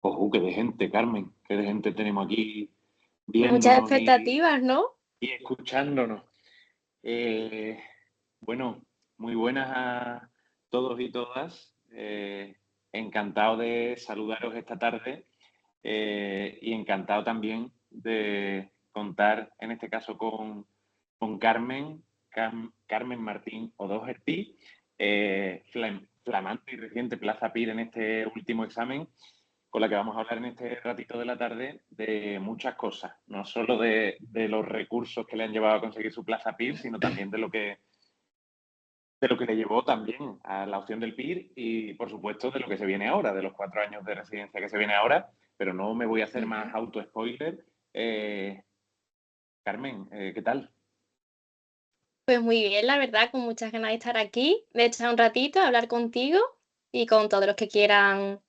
Qué de gente, Carmen, qué de gente tenemos aquí Muchas viéndonos expectativas, ¿no? y escuchándonos. Eh, bueno, muy buenas a todos y todas. Encantado de saludaros esta tarde y encantado también de contar, en este caso, con Carmen, Carmen Martín O'Doherty, flamante y reciente Plaza PIR en este último examen, con la que vamos a hablar en este ratito de la tarde de muchas cosas, no solo de los recursos que le han llevado a conseguir su plaza PIR, sino también de lo que le llevó también a la opción del PIR y, por supuesto, de lo que se viene ahora, de los 4 años de residencia que se viene ahora, pero no me voy a hacer más Ujú. auto-spoiler. Carmen, ¿qué tal? Pues muy bien, la verdad, con muchas ganas de estar aquí, de echar un ratito, hablar contigo y con todos los que quieran,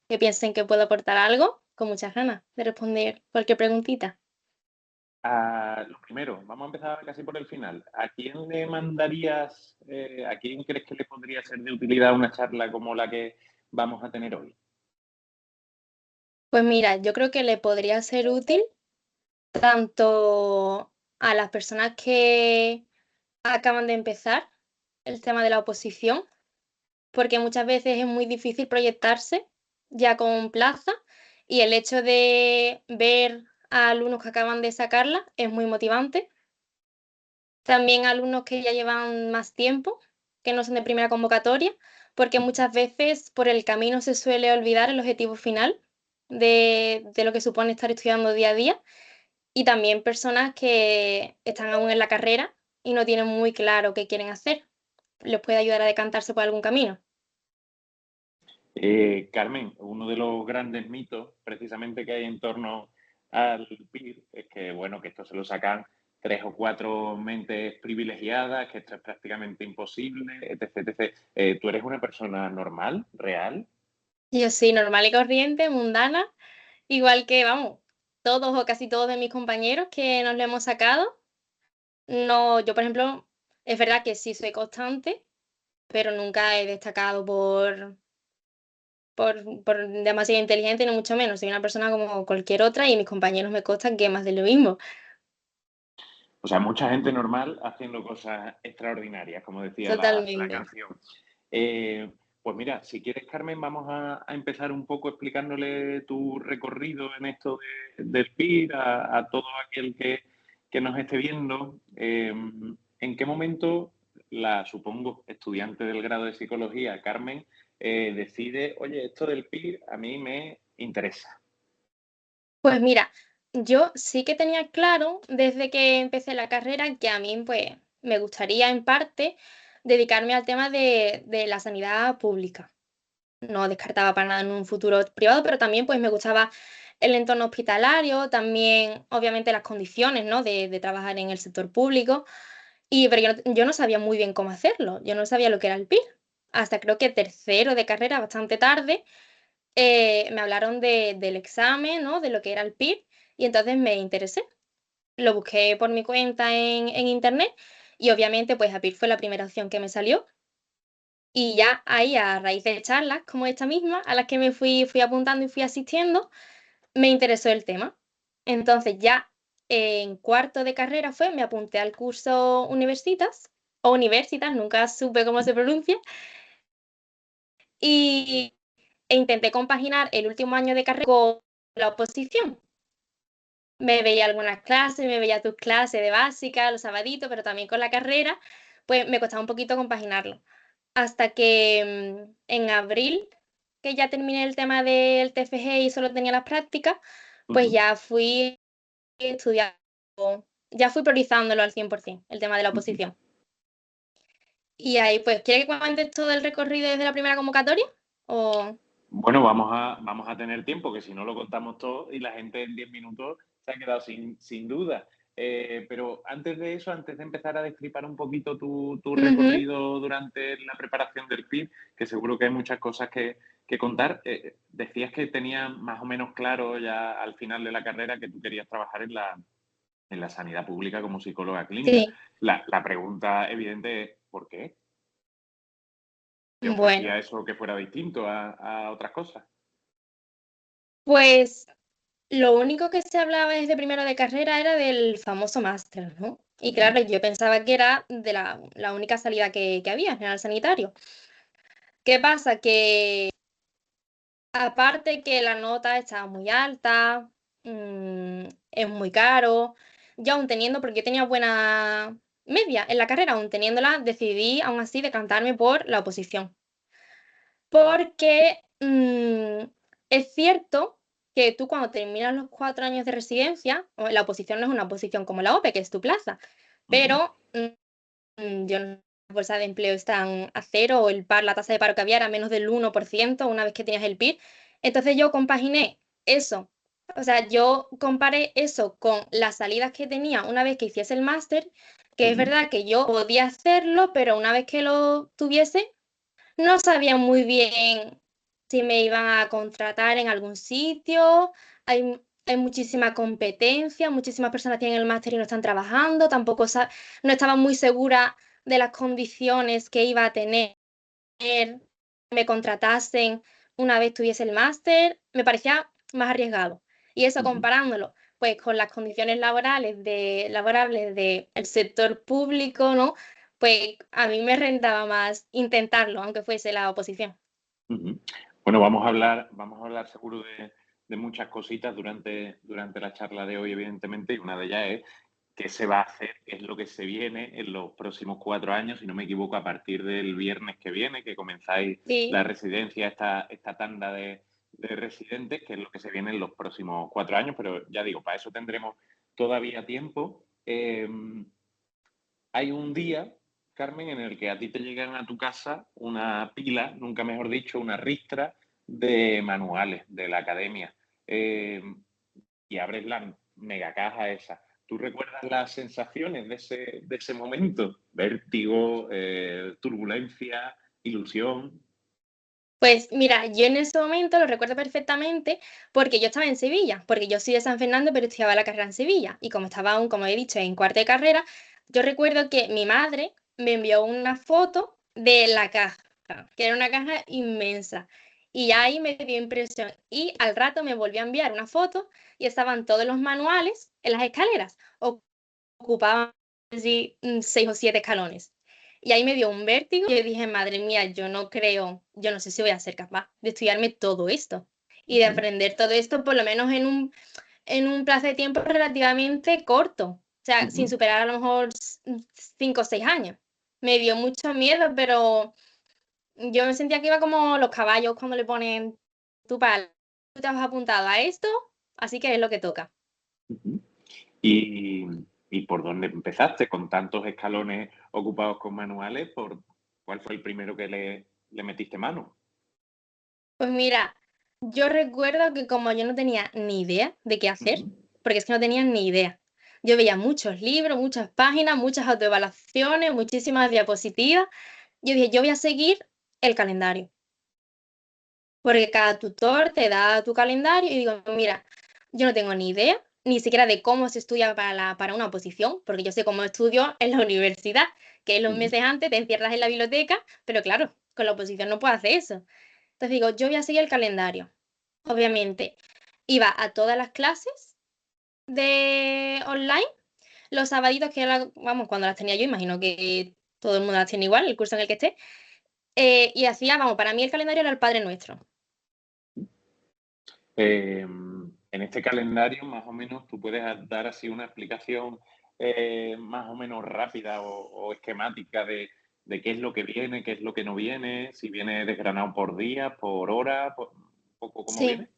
que piensen que puedo aportar algo, con muchas ganas de responder cualquier preguntita. Lo primero, vamos a empezar casi por el final. ¿A quién le mandarías, a quién crees que le podría ser de utilidad una charla como la que vamos a tener hoy? Pues mira, yo creo que le podría ser útil tanto a las personas que acaban de empezar el tema de la oposición, porque muchas veces es muy difícil proyectarse ya con plaza y el hecho de ver a alumnos que acaban de sacarla es muy motivante. También alumnos que ya llevan más tiempo, que no son de primera convocatoria, porque muchas veces por el camino se suele olvidar el objetivo final de lo que supone estar estudiando día a día. Y también personas que están aún en la carrera y no tienen muy claro qué quieren hacer. Les puede ayudar a decantarse por algún camino. Carmen, uno de los grandes mitos precisamente que hay en torno al PIR es que, bueno, que esto se lo sacan 3 o 4 mentes privilegiadas, que esto es prácticamente imposible, etc, etc. ¿Tú eres una persona normal, real? Yo soy normal y corriente, mundana, igual que, vamos, todos o casi todos de mis compañeros que nos lo hemos sacado. No, yo, por ejemplo, es verdad que sí soy constante, pero nunca he destacado por demasiado inteligente, ni mucho menos. Soy una persona como cualquier otra y mis compañeros me constan que más de lo mismo. O sea, mucha gente normal haciendo cosas extraordinarias, como decía la Totalmente. canción. Pues mira, si quieres, Carmen, vamos a empezar un poco explicándole tu recorrido en esto del PIR a todo aquel que nos esté viendo. ¿En qué momento la, supongo, estudiante del grado de psicología, Carmen, decide, oye, esto del PIR a mí me interesa? Pues mira, yo sí que tenía claro desde que empecé la carrera que a mí pues me gustaría en parte dedicarme al tema de la sanidad pública. No descartaba para nada en un futuro privado, pero también pues me gustaba el entorno hospitalario, también obviamente las condiciones, ¿no? De trabajar en el sector público. Pero yo no sabía muy bien cómo hacerlo, yo no sabía lo que era el PIR. Hasta creo que tercero de carrera, bastante tarde, me hablaron del examen, ¿no? De lo que era el PIR, y entonces me interesé. Lo busqué por mi cuenta en internet y obviamente pues APIR fue la primera opción que me salió. Y ya ahí, a raíz de charlas como esta misma, a las que fui apuntando y fui asistiendo, me interesó el tema. Entonces ya en cuarto de carrera me apunté al curso Universitas, o Universitas, nunca supe cómo se pronuncia, y, e intenté compaginar el último año de carrera con la oposición. Me veía algunas clases, me veía tus clases de básica, los sabaditos, pero también con la carrera, pues me costaba un poquito compaginarlo. Hasta que en abril, que ya terminé el tema del TFG y solo tenía las prácticas, pues Ujú, ya fui estudiando, ya fui priorizándolo al 100%, el tema de la ujú. oposición. Y ahí, pues, ¿quieres que cuente todo el recorrido desde la primera convocatoria? O... Bueno, vamos a tener tiempo, que si no lo contamos todo y la gente en 10 minutos se ha quedado sin duda. Pero antes de eso, antes de empezar a destripar un poquito tu Ujú. recorrido durante la preparación del PIB, que seguro que hay muchas cosas que contar, decías que tenías más o menos claro ya al final de la carrera que tú querías trabajar en la sanidad pública como psicóloga clínica. Sí, La pregunta evidente es, ¿por qué? ¿Te bueno. ofrecía eso que fuera distinto a otras cosas? Pues lo único que se hablaba desde primero de carrera era del famoso máster, ¿no? Y Ujú, claro, yo pensaba que era de la única salida que había, general sanitario. ¿Qué pasa? Que aparte que la nota estaba muy alta, es muy caro, yo aún teniendo, porque yo tenía buena media en la carrera, aún teniéndola, decidí aún así decantarme por la oposición. Porque es cierto que tú cuando terminas los 4 años de residencia, la oposición no es una oposición como la OPE, que es tu plaza, ujú, pero yo no, las bolsas de empleo están a cero, o la tasa de paro que había era menos del 1% una vez que tenías el PIB. Entonces yo compaginé eso, o sea, yo comparé eso con las salidas que tenía una vez que hiciese el máster, que es ujú, verdad que yo podía hacerlo, pero una vez que lo tuviese, no sabía muy bien si me iban a contratar en algún sitio. Hay muchísima competencia, muchísimas personas tienen el máster y no están trabajando, tampoco no estaba muy segura de las condiciones que iba a tener, me contratasen una vez tuviese el máster, me parecía más arriesgado. Y eso ujú. comparándolo, pues, con las condiciones laborables del sector público, ¿no? Pues, a mí me rentaba más intentarlo, aunque fuese la oposición. Ujú. Bueno, vamos a hablar seguro de muchas cositas durante la charla de hoy, evidentemente, y una de ellas es qué se va a hacer, qué es lo que se viene en los próximos 4 años, si no me equivoco, a partir del viernes que viene, que comenzáis Sí. la residencia, esta tanda de residentes, que es lo que se viene en los próximos 4 años, pero ya digo, para eso tendremos todavía tiempo. Hay un día, Carmen, en el que a ti te llegan a tu casa una pila, nunca mejor dicho, una ristra de manuales de la academia. Eh, y abres la mega caja esa. ¿Tú recuerdas las sensaciones de ese momento? Vértigo, turbulencia, ilusión. Pues mira, yo en ese momento lo recuerdo perfectamente porque yo estaba en Sevilla, porque yo soy de San Fernando, pero estudiaba la carrera en Sevilla. Y como estaba aún, como he dicho, en cuarto de carrera, yo recuerdo que mi madre me envió una foto de la caja, que era una caja inmensa. Y ahí me dio impresión. Y al rato me volvió a enviar una foto y estaban todos los manuales en las escaleras. Ocupaban así 6 o 7 escalones. Y ahí me dio un vértigo y yo dije, madre mía, yo no creo, yo no sé si voy a ser capaz de estudiarme todo esto y de Ujú, aprender todo esto por lo menos en un plazo de tiempo relativamente corto, o sea, sin ujú, superar a lo mejor 5 o 6 años. Me dio mucho miedo, pero yo me sentía que iba como los caballos cuando le ponen tu palo. Tú te has apuntado a esto, así que es lo que toca. ujú. ¿Y, y por dónde empezaste? Con tantos escalones ocupados con manuales, ¿cuál fue el primero que le metiste mano? Pues mira, yo recuerdo que como yo no tenía ni idea de qué hacer, Ujú, porque es que no tenía ni idea. Yo veía muchos libros, muchas páginas, muchas autoevaluaciones, muchísimas diapositivas. Yo dije, yo voy a seguir el calendario, porque cada tutor te da tu calendario y digo, mira, yo no tengo ni idea, ni siquiera de cómo se estudia para una oposición, porque yo sé cómo estudio en la universidad, que es los ujú, meses antes te encierras en la biblioteca, pero claro, con la oposición no puedo hacer eso. Entonces digo, yo voy a seguir el calendario. Obviamente, iba a todas las clases de online, los sabaditos que era, vamos, cuando las tenía yo, imagino que todo el mundo las tiene igual, el curso en el que esté, y hacía, vamos, para mí el calendario era el Padre Nuestro. En este calendario, más o menos, tú puedes dar así una explicación más o menos rápida o esquemática de qué es lo que viene, qué es lo que no viene, si viene desgranado por día, por hora, un poco cómo Sí, viene.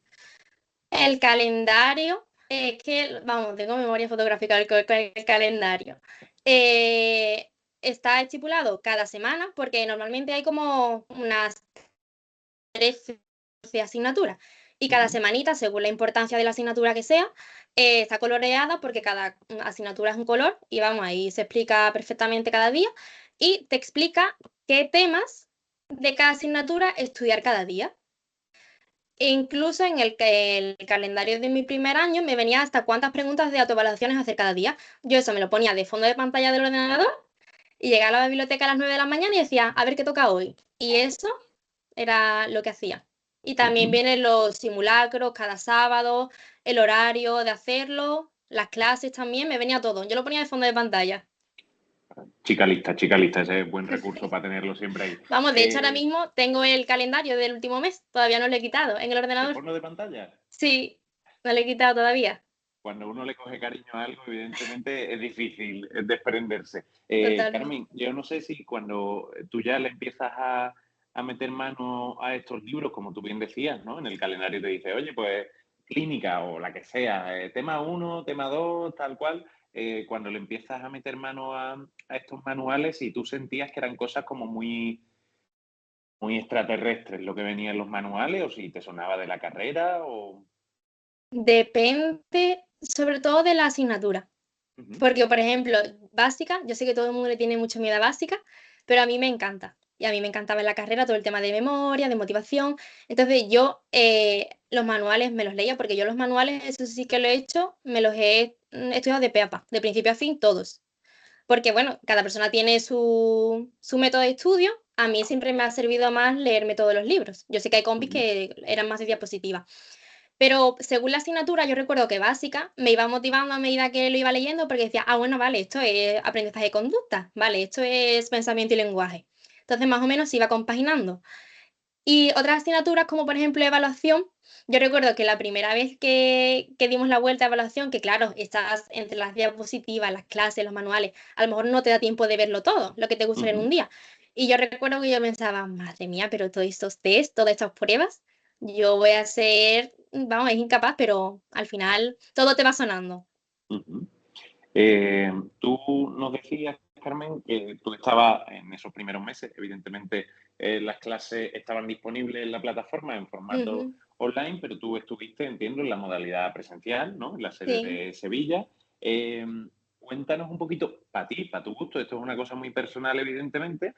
el calendario, es que, vamos, tengo memoria fotográfica del calendario. Eh, Está estipulado cada semana, porque normalmente hay como unas 13 asignaturas. Y cada Ujú, semanita, según la importancia de la asignatura que sea, está coloreada porque cada asignatura es un color y vamos, ahí se explica perfectamente cada día y te explica qué temas de cada asignatura estudiar cada día. E incluso en el calendario de mi primer año me venía hasta cuántas preguntas de autoevaluaciones hacer cada día. Yo eso me lo ponía de fondo de pantalla del ordenador y llegaba a la biblioteca a las 9 de la mañana y decía, a ver qué toca hoy. Y eso era lo que hacía. Y también Ujú. vienen los simulacros cada sábado, el horario de hacerlo, las clases también, me venía todo. Yo lo ponía de fondo de pantalla. Chica lista, ese es buen recurso para tenerlo siempre ahí. Vamos, de hecho, ahora mismo tengo el calendario del último mes, todavía no lo he quitado en el ¿De ordenador. fondo de pantalla? Sí, no lo he quitado todavía. Cuando uno le coge cariño a algo, evidentemente es difícil desprenderse. Totalmente. Carmen, yo no sé si cuando tú ya le empiezas a meter mano a estos libros, como tú bien decías, ¿no? En el calendario te dice, oye, pues clínica o la que sea, tema uno, tema 2, tal cual. Cuando le empiezas a meter mano a estos manuales y tú sentías que eran cosas como muy extraterrestres lo que venía en los manuales, o si te sonaba de la carrera, o... Depende, sobre todo de la asignatura. Ujú, Porque, por ejemplo, básica, yo sé que todo el mundo le tiene mucho miedo a básica, pero a mí me encanta. Y a mí me encantaba en la carrera todo el tema de memoria, de motivación. Entonces yo los manuales me los leía, porque yo los manuales, eso sí que lo he hecho, me los he estudiado de pe a pa, de principio a fin, todos. Porque, bueno, cada persona tiene su método de estudio. A mí siempre me ha servido más leerme todos los libros. Yo sé que hay compis ujú, que eran más de diapositiva. Pero según la asignatura, yo recuerdo que básica me iba motivando a medida que lo iba leyendo porque decía, ah, bueno, vale, esto es aprendizaje de conducta, vale, esto es pensamiento y lenguaje. Entonces, más o menos se iba compaginando. Y otras asignaturas, como por ejemplo evaluación, yo recuerdo que la primera vez que dimos la vuelta a evaluación, que claro, estás entre las diapositivas, las clases, los manuales, a lo mejor no te da tiempo de verlo todo, lo que te gusta ver en ujú. un día. Y yo recuerdo que yo pensaba, madre mía, pero todos estos test, todas estas pruebas, yo voy a ser, vamos, es incapaz, pero al final todo te va sonando. Ujú. Tú nos decías, Carmen, que tú estabas en esos primeros meses, evidentemente las clases estaban disponibles en la plataforma en formato Ujú. online, pero tú estuviste, entiendo, en la modalidad presencial, ¿no? En la sede Sí. de Sevilla. Eh, Cuéntanos un poquito, para ti, para tu gusto, esto es una cosa muy personal, evidentemente,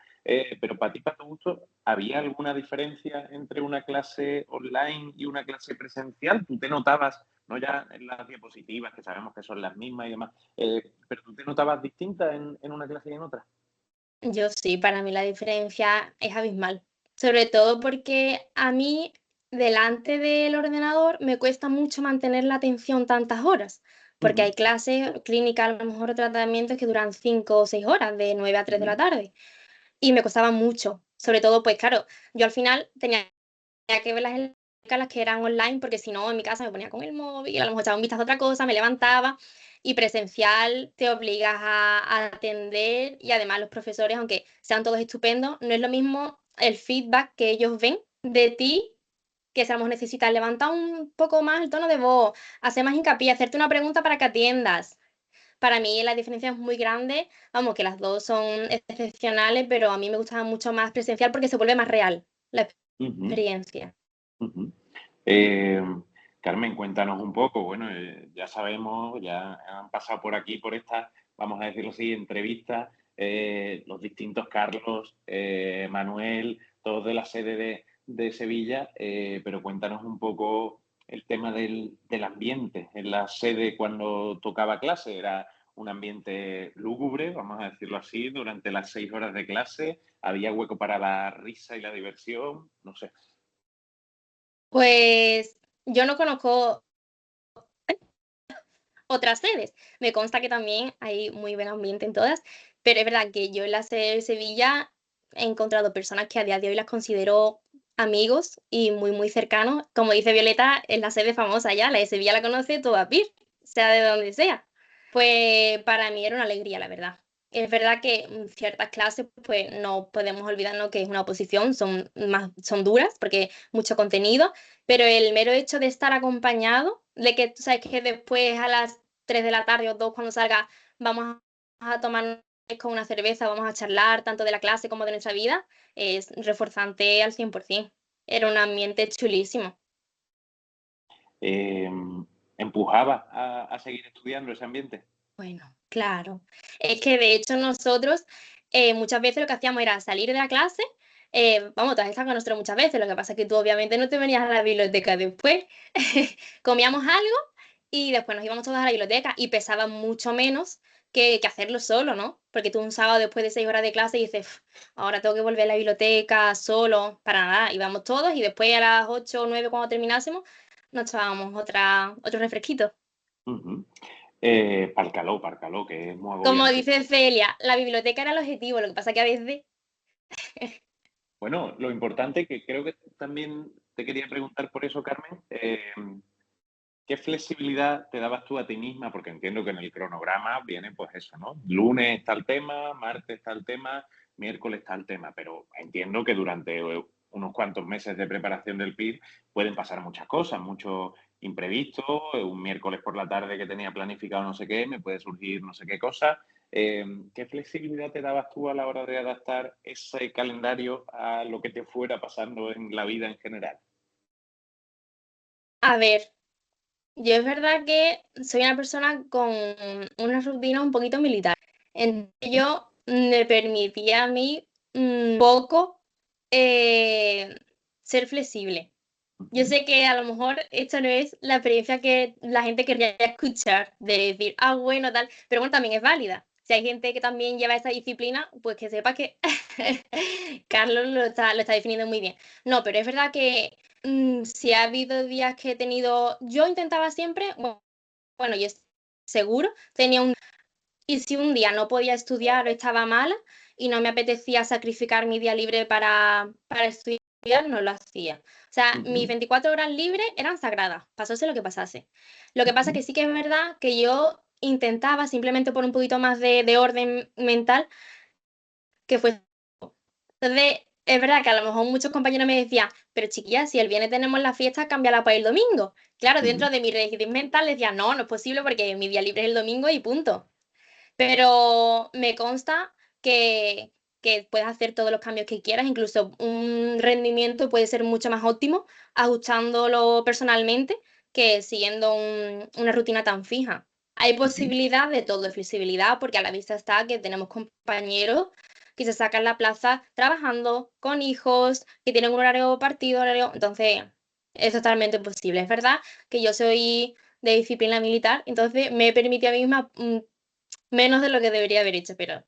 pero para ti, para tu gusto, ¿había alguna diferencia entre una clase online y una clase presencial? ¿Tú te notabas, no ya en las diapositivas, que sabemos que son las mismas y demás, pero tú te notabas distinta en una clase y en otra? Yo sí, para mí la diferencia es abismal. Sobre todo porque a mí, delante del ordenador, me cuesta mucho mantener la atención tantas horas, porque Ujú, hay clases clínicas, a lo mejor tratamientos que duran 5 o 6 horas, de 9 a 3 de la ujú, tarde, y me costaba mucho. Sobre todo, pues claro, yo al final tenía que ver las que eran online, porque si no, en mi casa me ponía con el móvil, a lo mejor echaba un vistazo a otra cosa, me levantaba, y presencial te obligas a atender, y además los profesores, aunque sean todos estupendos, no es lo mismo el feedback que ellos ven de ti, que si a lo mejor necesitas levantar un poco más el tono de voz, hacer más hincapié, hacerte una pregunta para que atiendas. Para mí la diferencia es muy grande, vamos, que las 2 son excepcionales, pero a mí me gusta mucho más presencial porque se vuelve más real la ujú, experiencia. ujú. Eh, Carmen, cuéntanos un poco. Bueno, ya sabemos, ya han pasado por aquí, por estas, vamos a decirlo así, entrevistas, los distintos Carlos, Manuel, todos de la sede de Sevilla, pero cuéntanos un poco el tema del ambiente en la sede cuando tocaba clase. ¿Era un ambiente lúgubre, vamos a decirlo así, durante las 6 horas de clase? ¿Había hueco para la risa y la diversión? No sé. Pues, yo no conozco otras sedes. Me consta que también hay muy buen ambiente en todas, pero es verdad que yo en la sede de Sevilla he encontrado personas que a día de hoy las considero amigos y muy, muy cercanos. Como dice Violeta, es la sede famosa ya, la de Sevilla la conoce toda Pir, sea de donde sea. Pues para mí era una alegría, la verdad. Es verdad que ciertas clases, pues no podemos olvidarnos que es una oposición, son duras porque mucho contenido, pero el mero hecho de estar acompañado, de que tú sabes que después a las 3 de la tarde o 2 cuando salga vamos a tomar con una cerveza, vamos a charlar tanto de la clase como de nuestra vida, es reforzante al 100%. Era un ambiente chulísimo. eh, Empujaba a seguir estudiando ese ambiente. Bueno, claro. Es que de hecho nosotros muchas veces lo que hacíamos era salir de la clase, vamos, tú has estado con nosotros muchas veces, lo que pasa es que tú obviamente no te venías a la biblioteca después, comíamos algo y después nos íbamos todos a la biblioteca y pesaba mucho menos que hacerlo solo, ¿no? Porque tú un sábado después de 6 horas de clase dices: "Uf, ahora tengo que volver a la biblioteca solo", para nada, íbamos todos y después a las 8 o 9 cuando terminásemos nos tomábamos otro refresquito. Ujú. Pa'l calor, que es muy Como agobiante. dice Celia, la biblioteca era el objetivo, lo que pasa que a veces Bueno, lo importante que creo que también te quería preguntar por eso, Carmen, ¿qué flexibilidad te dabas tú a ti misma? Porque entiendo que en el cronograma viene pues eso, ¿no? Lunes está el tema, martes está el tema, miércoles está el tema, pero entiendo que durante unos cuantos meses de preparación del PIR pueden pasar muchas cosas, muchos imprevistos, un miércoles por la tarde que tenía planificado no sé qué, me puede surgir no sé qué cosa. ¿Qué flexibilidad te dabas tú a la hora de adaptar ese calendario a lo que te fuera pasando en la vida en general? a ver, yo es verdad que soy una persona con una rutina un poquito militar. Entonces yo me permitía a mí poco ser flexible. Yo Ujú, sé que a lo mejor esto no es la experiencia que la gente querría escuchar, de decir, ah, bueno, tal, pero bueno, también es válida. Si hay gente que también lleva esa disciplina, pues que sepa que Carlos lo está definiendo muy bien. No, pero es verdad que si ha habido días que he tenido, yo intentaba siempre, bueno, yo seguro, tenía un y si un día no podía estudiar o estaba mala y no me apetecía sacrificar mi día libre para estudiar, no lo hacía. O sea, mis ujú, 24 horas libres eran sagradas, pasase lo que pasase. Lo que pasa ujú. que sí que es verdad que yo intentaba, simplemente por un poquito más de orden mental, que fuese. Entonces, es verdad que a lo mejor muchos compañeros me decían, pero chiquilla, si el viernes tenemos la fiesta, cámbiala para el domingo. Claro, Ujú. dentro de mi rigidez mental decía, no, no es posible porque mi día libre es el domingo y punto. Pero me consta que puedes hacer todos los cambios que quieras, incluso un rendimiento puede ser mucho más óptimo ajustándolo personalmente que siguiendo una rutina tan fija. Hay Ujú. posibilidad de todo, de flexibilidad, porque a la vista está que tenemos compañeros que se sacan la plaza trabajando con hijos, que tienen un horario partido, entonces es totalmente posible. Es verdad que yo soy de disciplina militar, entonces me permití a mí misma menos de lo que debería haber hecho, pero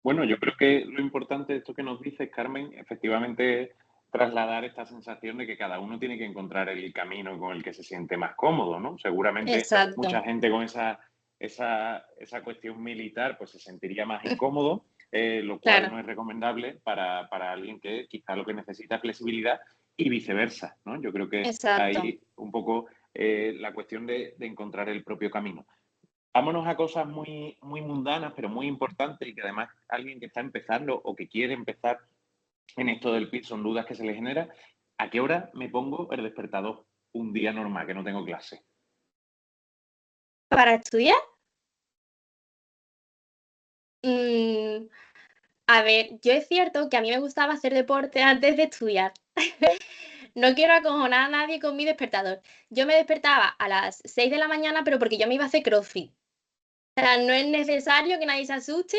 Bueno, yo creo que lo importante de esto que nos dices, Carmen, efectivamente es trasladar esta sensación de que cada uno tiene que encontrar el camino con el que se siente más cómodo, ¿no? Seguramente exacto, mucha gente con esa cuestión militar pues se sentiría más incómodo, lo cual claro, no es recomendable para alguien que quizá lo que necesita es flexibilidad y viceversa, ¿no? Yo creo que exacto. ahí un poco la cuestión de encontrar el propio camino. Vámonos a cosas muy, muy mundanas, pero muy importantes y que además alguien que está empezando o que quiere empezar en esto del PIB son dudas que se le genera. ¿A qué hora me pongo el despertador un día normal que no tengo clase? Para estudiar, mm, a ver, yo es cierto que a mí me gustaba hacer deporte antes de estudiar. No quiero acojonar a nadie con mi despertador. Yo me despertaba a las 6 de la mañana, pero porque yo me iba a hacer CrossFit. O sea, no es necesario que nadie se asuste,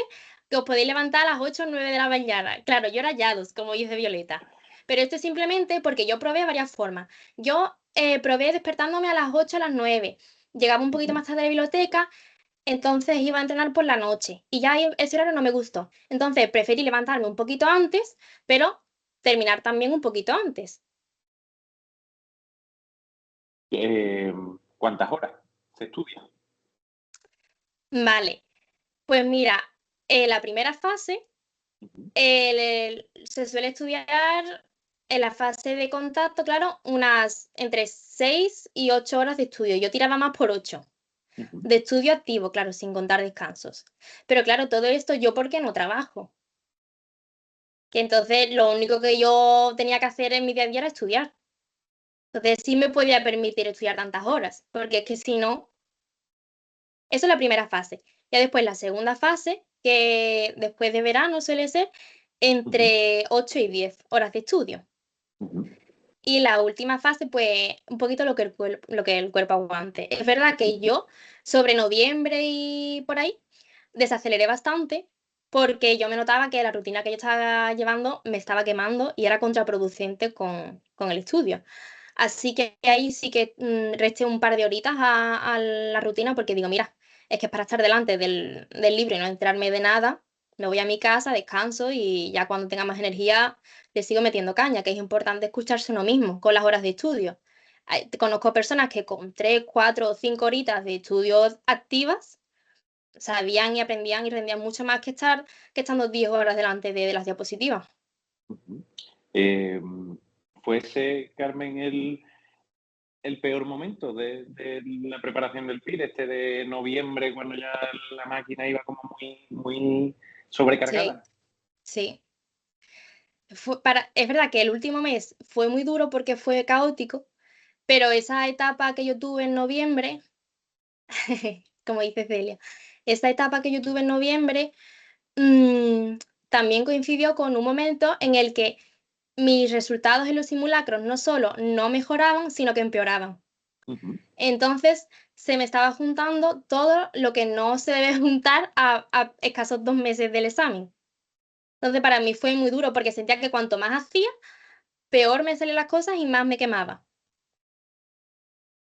que os podéis levantar a las 8 o 9 de la mañana. Claro, yo era Yados, como dice Violeta. Pero esto es simplemente porque yo probé varias formas. Yo probé despertándome a las 8 a las 9. Llegaba un poquito Ujú. más tarde a la biblioteca, entonces iba a entrenar por la noche. Y ya ahí ese horario no me gustó. Entonces preferí levantarme un poquito antes, pero terminar también un poquito antes. Eh, ¿Cuántas horas se estudia? Vale, pues mira, la primera fase Ujú, se suele estudiar en la fase de contacto, claro, unas entre 6 y 8 horas de estudio. Yo tiraba más por 8 ujú. de estudio activo, claro, sin contar descansos. Pero claro, todo esto yo porque no trabajo. Que entonces lo único que yo tenía que hacer en mi día a día era estudiar. Entonces sí me podía permitir estudiar tantas horas, porque es que si no, eso es la primera fase. Ya después la segunda fase, que después de verano suele ser Ujú, entre 8 y 10 horas de estudio. ujú, Y la última fase, pues, un poquito lo que el cuerpo aguante. Es verdad que ujú. yo, sobre noviembre y por ahí, desaceleré bastante, porque yo me notaba que la rutina que yo estaba llevando me estaba quemando y era contraproducente con el estudio. Así que ahí sí que resté un par de horitas a la rutina porque digo, mira, es que es para estar delante del libro y no enterarme de nada, me voy a mi casa, descanso y ya cuando tenga más energía le sigo metiendo caña, que es importante escucharse uno mismo con las horas de estudio. Conozco personas que con 3, 4 o 5 horitas de estudio activas sabían y aprendían y rendían mucho más que estando 10 horas delante de las diapositivas. Ujú. ¿Fue ese, Carmen, el peor momento de la preparación del PIR, este de noviembre, cuando ya la máquina iba como muy Sí, sobrecargada? sí. Es verdad que el último mes fue muy duro porque fue caótico, pero esa etapa que yo tuve en noviembre, como dice Celia, esa etapa que yo tuve en noviembre mm, también coincidió con un momento en el que mis resultados en los simulacros no solo no mejoraban, sino que empeoraban. Ujú. Entonces se me estaba juntando todo lo que no se debe juntar a escasos 2 meses del examen. Entonces para mí fue muy duro porque sentía que cuanto más hacía, peor me salían las cosas y más me quemaba.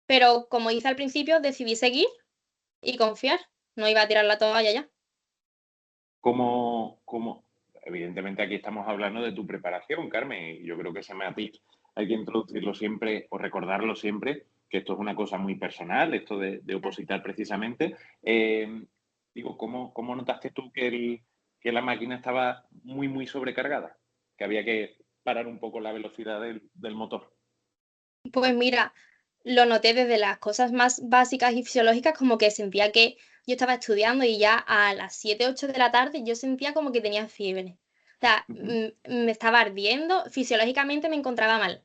Pero como hice al principio, decidí seguir y confiar. No iba a tirar la toalla ya. ¿Cómo? Evidentemente aquí estamos hablando de tu preparación, Carmen, y yo creo que ese matiz hay que introducirlo siempre o recordarlo siempre, que esto es una cosa muy personal, esto de Claro. opositar precisamente. Digo, ¿cómo notaste tú que la máquina estaba muy sobrecargada? Que había que parar un poco la velocidad del motor. Pues mira, lo noté desde las cosas más básicas y fisiológicas, como que sentía que yo estaba estudiando y ya a las 7, 8 de la tarde yo sentía como que tenía fiebre. O sea, Ujú, me estaba ardiendo, fisiológicamente me encontraba mal.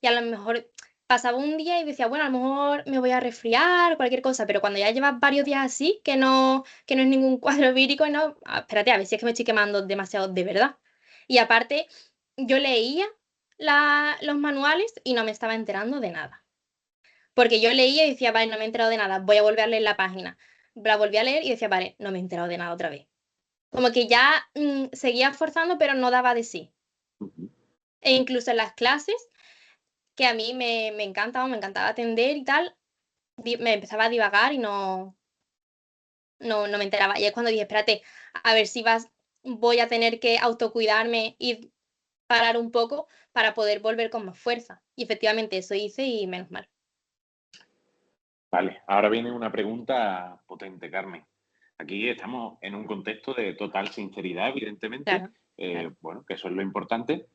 Y a lo mejor pasaba un día y decía, bueno, a lo mejor me voy a resfriar, cualquier cosa, pero cuando ya llevas varios días así, que no es ningún cuadro vírico, no, espérate, a ver si es que me estoy quemando demasiado de verdad. Y aparte, yo leía los manuales y no me estaba enterando de nada. Porque yo leía y decía, vale, no me he enterado de nada, voy a volver a leer la página. La volví a leer y decía, vale, no me he enterado de nada otra vez. Como que ya seguía forzando, pero no daba de sí. ujú. E incluso en las clases, que a mí me encantaba atender y tal, me empezaba a divagar y no me enteraba. Y es cuando dije, espérate, a ver si voy a tener que autocuidarme y parar un poco para poder volver con más fuerza. Y efectivamente eso hice y menos mal. Vale, ahora viene una pregunta potente, Carmen. Aquí estamos en un contexto de total sinceridad, evidentemente. Claro, claro. Bueno, que eso es lo importante.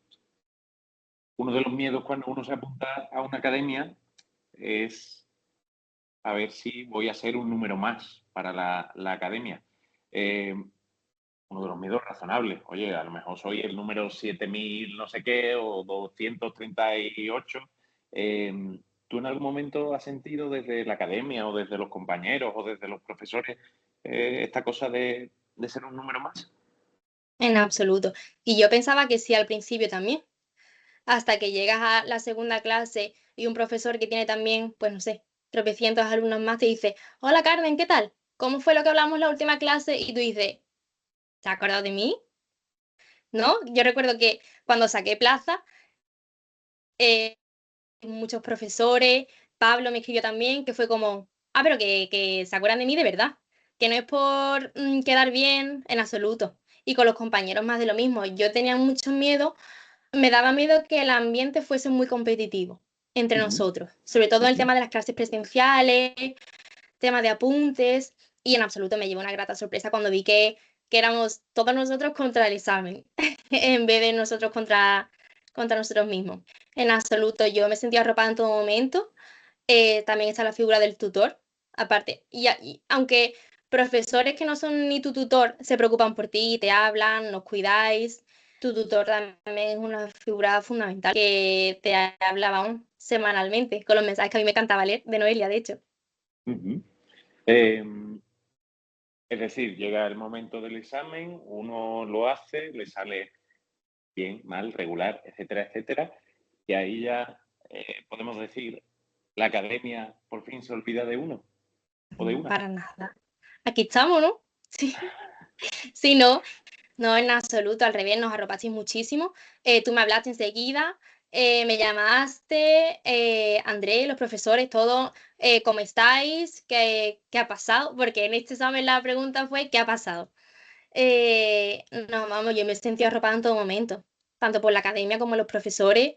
Uno de los miedos cuando uno se apunta a una academia es a ver si voy a ser un número más para la academia. Eh, Uno de los miedos razonables. Oye, a lo mejor soy el número 7000 no sé qué o 238. ¿Tú en algún momento has sentido desde la academia o desde los compañeros o desde los profesores esta cosa de ser un número más? En absoluto. Y yo pensaba que sí al principio también, hasta que llegas a la segunda clase y un profesor que tiene también, pues no sé, tropecientos alumnos más te dice, hola Carmen, ¿qué tal? ¿Cómo fue lo que hablamos la última clase? Y tú dices, ¿te has acordado de mí? ¿No? Yo recuerdo que cuando saqué plaza, eh, muchos profesores, Pablo me escribió también, que fue como, pero que se acuerdan de mí de verdad, que no es por quedar bien en absoluto. Y con los compañeros más de lo mismo. Yo tenía mucho miedo. Me daba miedo que el ambiente fuese muy competitivo entre Ujú, nosotros, sobre todo en el ujú, tema de las clases presenciales, tema de apuntes, y en absoluto me llevó una grata sorpresa cuando vi que éramos todos nosotros contra el examen, en vez de nosotros contra nosotros mismos. En absoluto, yo me sentía arropada en todo momento. También está la figura del tutor, aparte. Y aunque profesores que no son ni tu tutor se preocupan por ti, te hablan, nos cuidáis, tu tutor también es una figura fundamental que te hablaba semanalmente con los mensajes que a mí me encantaba leer, de Noelia, de hecho. ujú. Eh, es decir, llega el momento del examen, uno lo hace, le sale bien, mal, regular, etcétera, etcétera. Y ahí ya podemos decir, la academia por fin se olvida de uno o de una. Para nada. Aquí estamos, ¿no? Sí. Sí, no, no, en absoluto, al revés, nos arropasteis muchísimo. Tú me hablaste enseguida, me llamaste, Andrés, los profesores, todos, ¿cómo estáis? ¿Qué ha pasado? Porque en este examen la pregunta fue ¿qué ha pasado? No, vamos, yo me he sentido arropada en todo momento, tanto por la academia como los profesores.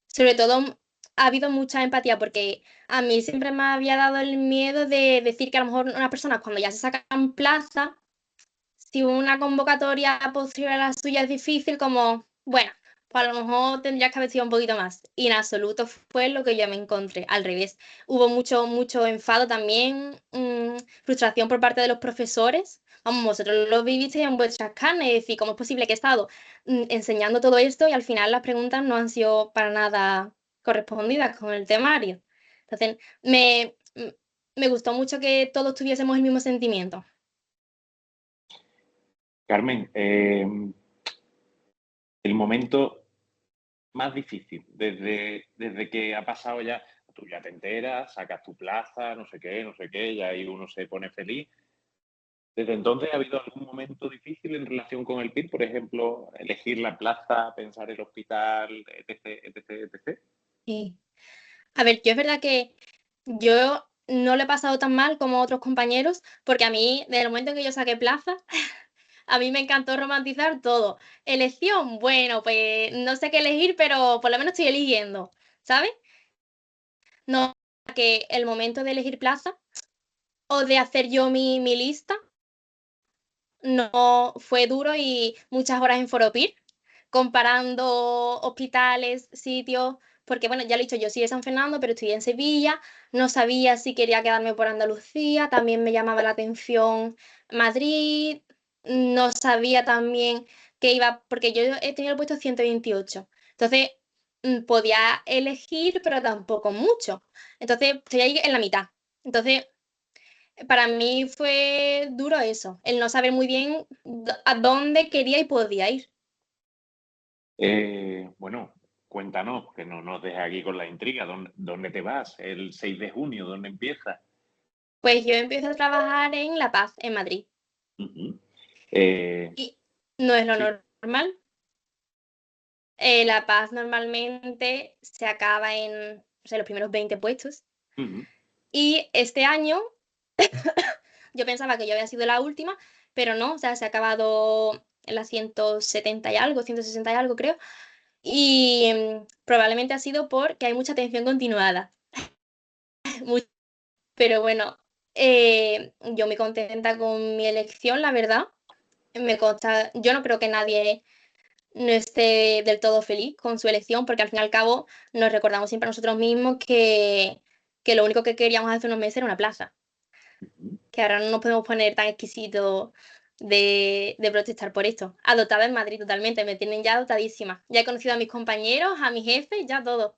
Sobre todo ha habido mucha empatía porque a mí siempre me había dado el miedo de decir que a lo mejor unas personas cuando ya se sacan plaza, si una convocatoria posterior a la suya es difícil, como, bueno, pues a lo mejor tendrías que haber sido un poquito más. Y en absoluto fue lo que yo me encontré, al revés. Hubo mucho enfado también, frustración por parte de los profesores. Vamos, vosotros lo vivisteis en vuestras carnes, es decir, ¿cómo es posible que he estado enseñando todo esto y al final las preguntas no han sido para nada correspondidas con el temario? Entonces, me gustó mucho que todos tuviésemos el mismo sentimiento. Carmen, el momento más difícil, desde que ha pasado ya, tú ya te enteras, sacas tu plaza, no sé qué, y ahí uno se pone feliz. ¿Desde entonces ha habido algún momento difícil en relación con el PIR? Por ejemplo, elegir la plaza, pensar el hospital, etc, etc, etc. Sí. A ver, yo es verdad que yo no lo he pasado tan mal como otros compañeros, porque a mí, desde el momento en que yo saqué plaza, a mí me encantó romantizar todo. Elección, bueno, pues no sé qué elegir, pero por lo menos estoy eligiendo, ¿sabes? No, que el momento de elegir plaza o de hacer yo mi lista no fue duro y muchas horas en Foropir, comparando hospitales, sitios, porque bueno, ya lo he dicho, yo soy de San Fernando, pero estudié en Sevilla, no sabía si quería quedarme por Andalucía, también me llamaba la atención Madrid, no sabía también que iba, porque yo he tenido el puesto 128, entonces podía elegir, pero tampoco mucho, entonces estoy ahí en la mitad. Entonces, para mí fue duro eso, el no saber muy bien a dónde quería y podía ir. Bueno, cuéntanos, que no nos dejes aquí con la intriga. ¿Dónde te vas? El 6 de junio, ¿dónde empiezas? Pues yo empiezo a trabajar en La Paz, en Madrid. Ujú. Eh, Y no es lo sí. normal. La Paz normalmente se acaba en, o sea, los primeros 20 puestos. Ujú. Y este año yo pensaba que yo había sido la última, pero no, o sea, se ha acabado en las 170 y algo, 160 y algo creo. Y probablemente ha sido porque hay mucha atención continuada. Pero bueno, yo muy contenta con mi elección, la verdad. Me consta, yo no creo que nadie no esté del todo feliz con su elección, porque al fin y al cabo nos recordamos siempre a nosotros mismos que lo único que queríamos hace unos meses era una plaza, Ujú. que ahora no nos podemos poner tan exquisitos de protestar por esto. Adoptada en Madrid totalmente, me tienen ya adoptadísima. Ya he conocido a mis compañeros, a mi jefe, ya todo.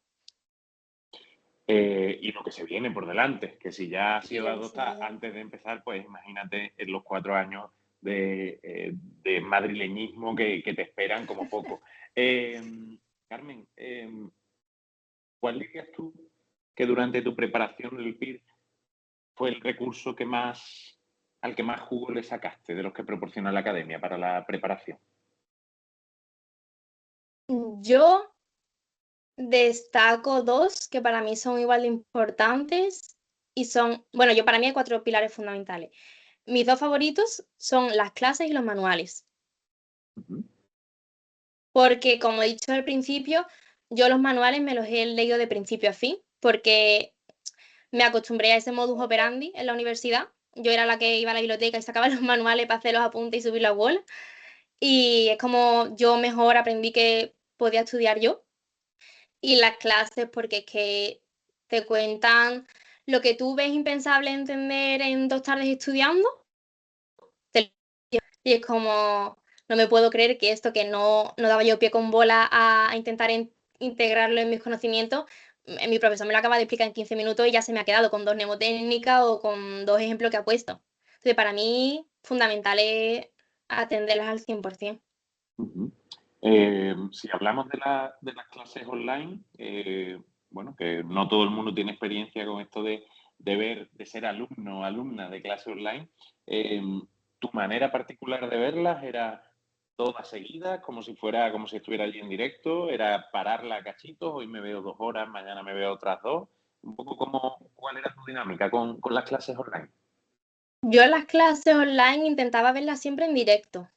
Y lo que se viene por delante, que si ya ha Y sido lo que se adoptada viene. antes de empezar, pues imagínate en los 4 años de madrileñismo que te esperan como poco. Eh, Carmen, ¿cuál dirías tú que durante tu preparación del PIR fue el recurso al que más jugo le sacaste de los que proporciona la academia para la preparación? Yo destaco dos que para mí son igual de importantes y son, bueno, yo para mí hay cuatro pilares fundamentales. Mis dos favoritos son las clases y los manuales, Ujú. porque como he dicho al principio, yo los manuales me los he leído de principio a fin, porque me acostumbré a ese modus operandi en la universidad. Yo era la que iba a la biblioteca y sacaba los manuales para hacer los apuntes y subir la wall. Y es como yo mejor aprendí que podía estudiar yo. Y las clases, porque es que te cuentan lo que tú ves impensable entender en 2 tardes estudiando, te- y es como, no me puedo creer que esto que no daba yo pie con bola a intentar integrarlo en mis conocimientos, mi profesor me lo acaba de explicar en 15 minutos y ya se me ha quedado con dos mnemotécnicas o con dos ejemplos que ha puesto. Entonces, para mí, fundamental es atenderlas al 100%. Ujú. Si hablamos de las clases online, bueno, que no todo el mundo tiene experiencia con esto de ser alumno o alumna de clase online, eh, ¿tu manera particular de verlas era todas seguidas, como si estuviera allí en directo? ¿Era pararla a cachitos? Hoy me veo 2 horas, mañana me veo otras 2. Un poco cuál era tu dinámica con las clases online. Yo las clases online intentaba verlas siempre en directo.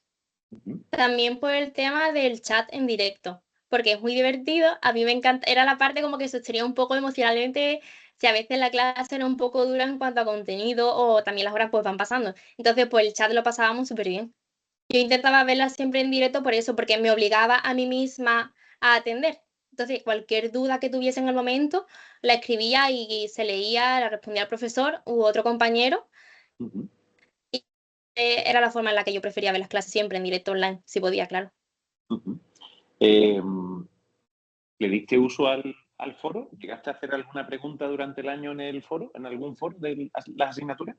Ujú, También por el tema del chat en directo, porque es muy divertido. A mí me encanta, era la parte como que sostenía un poco emocionalmente, si a veces la clase era un poco dura en cuanto a contenido o también las horas pues van pasando. Entonces, pues el chat lo pasábamos súper bien. Yo intentaba verla siempre en directo por eso, porque me obligaba a mí misma a atender. Entonces, cualquier duda que tuviese en el momento, la escribía y se leía, la respondía al profesor u otro compañero. ujú, Y era la forma en la que yo prefería ver las clases siempre en directo online, si podía, claro. ujú. Eh, ¿Le diste uso al foro? ¿Llegaste a hacer alguna pregunta durante el año en el foro, en algún foro de las asignaturas?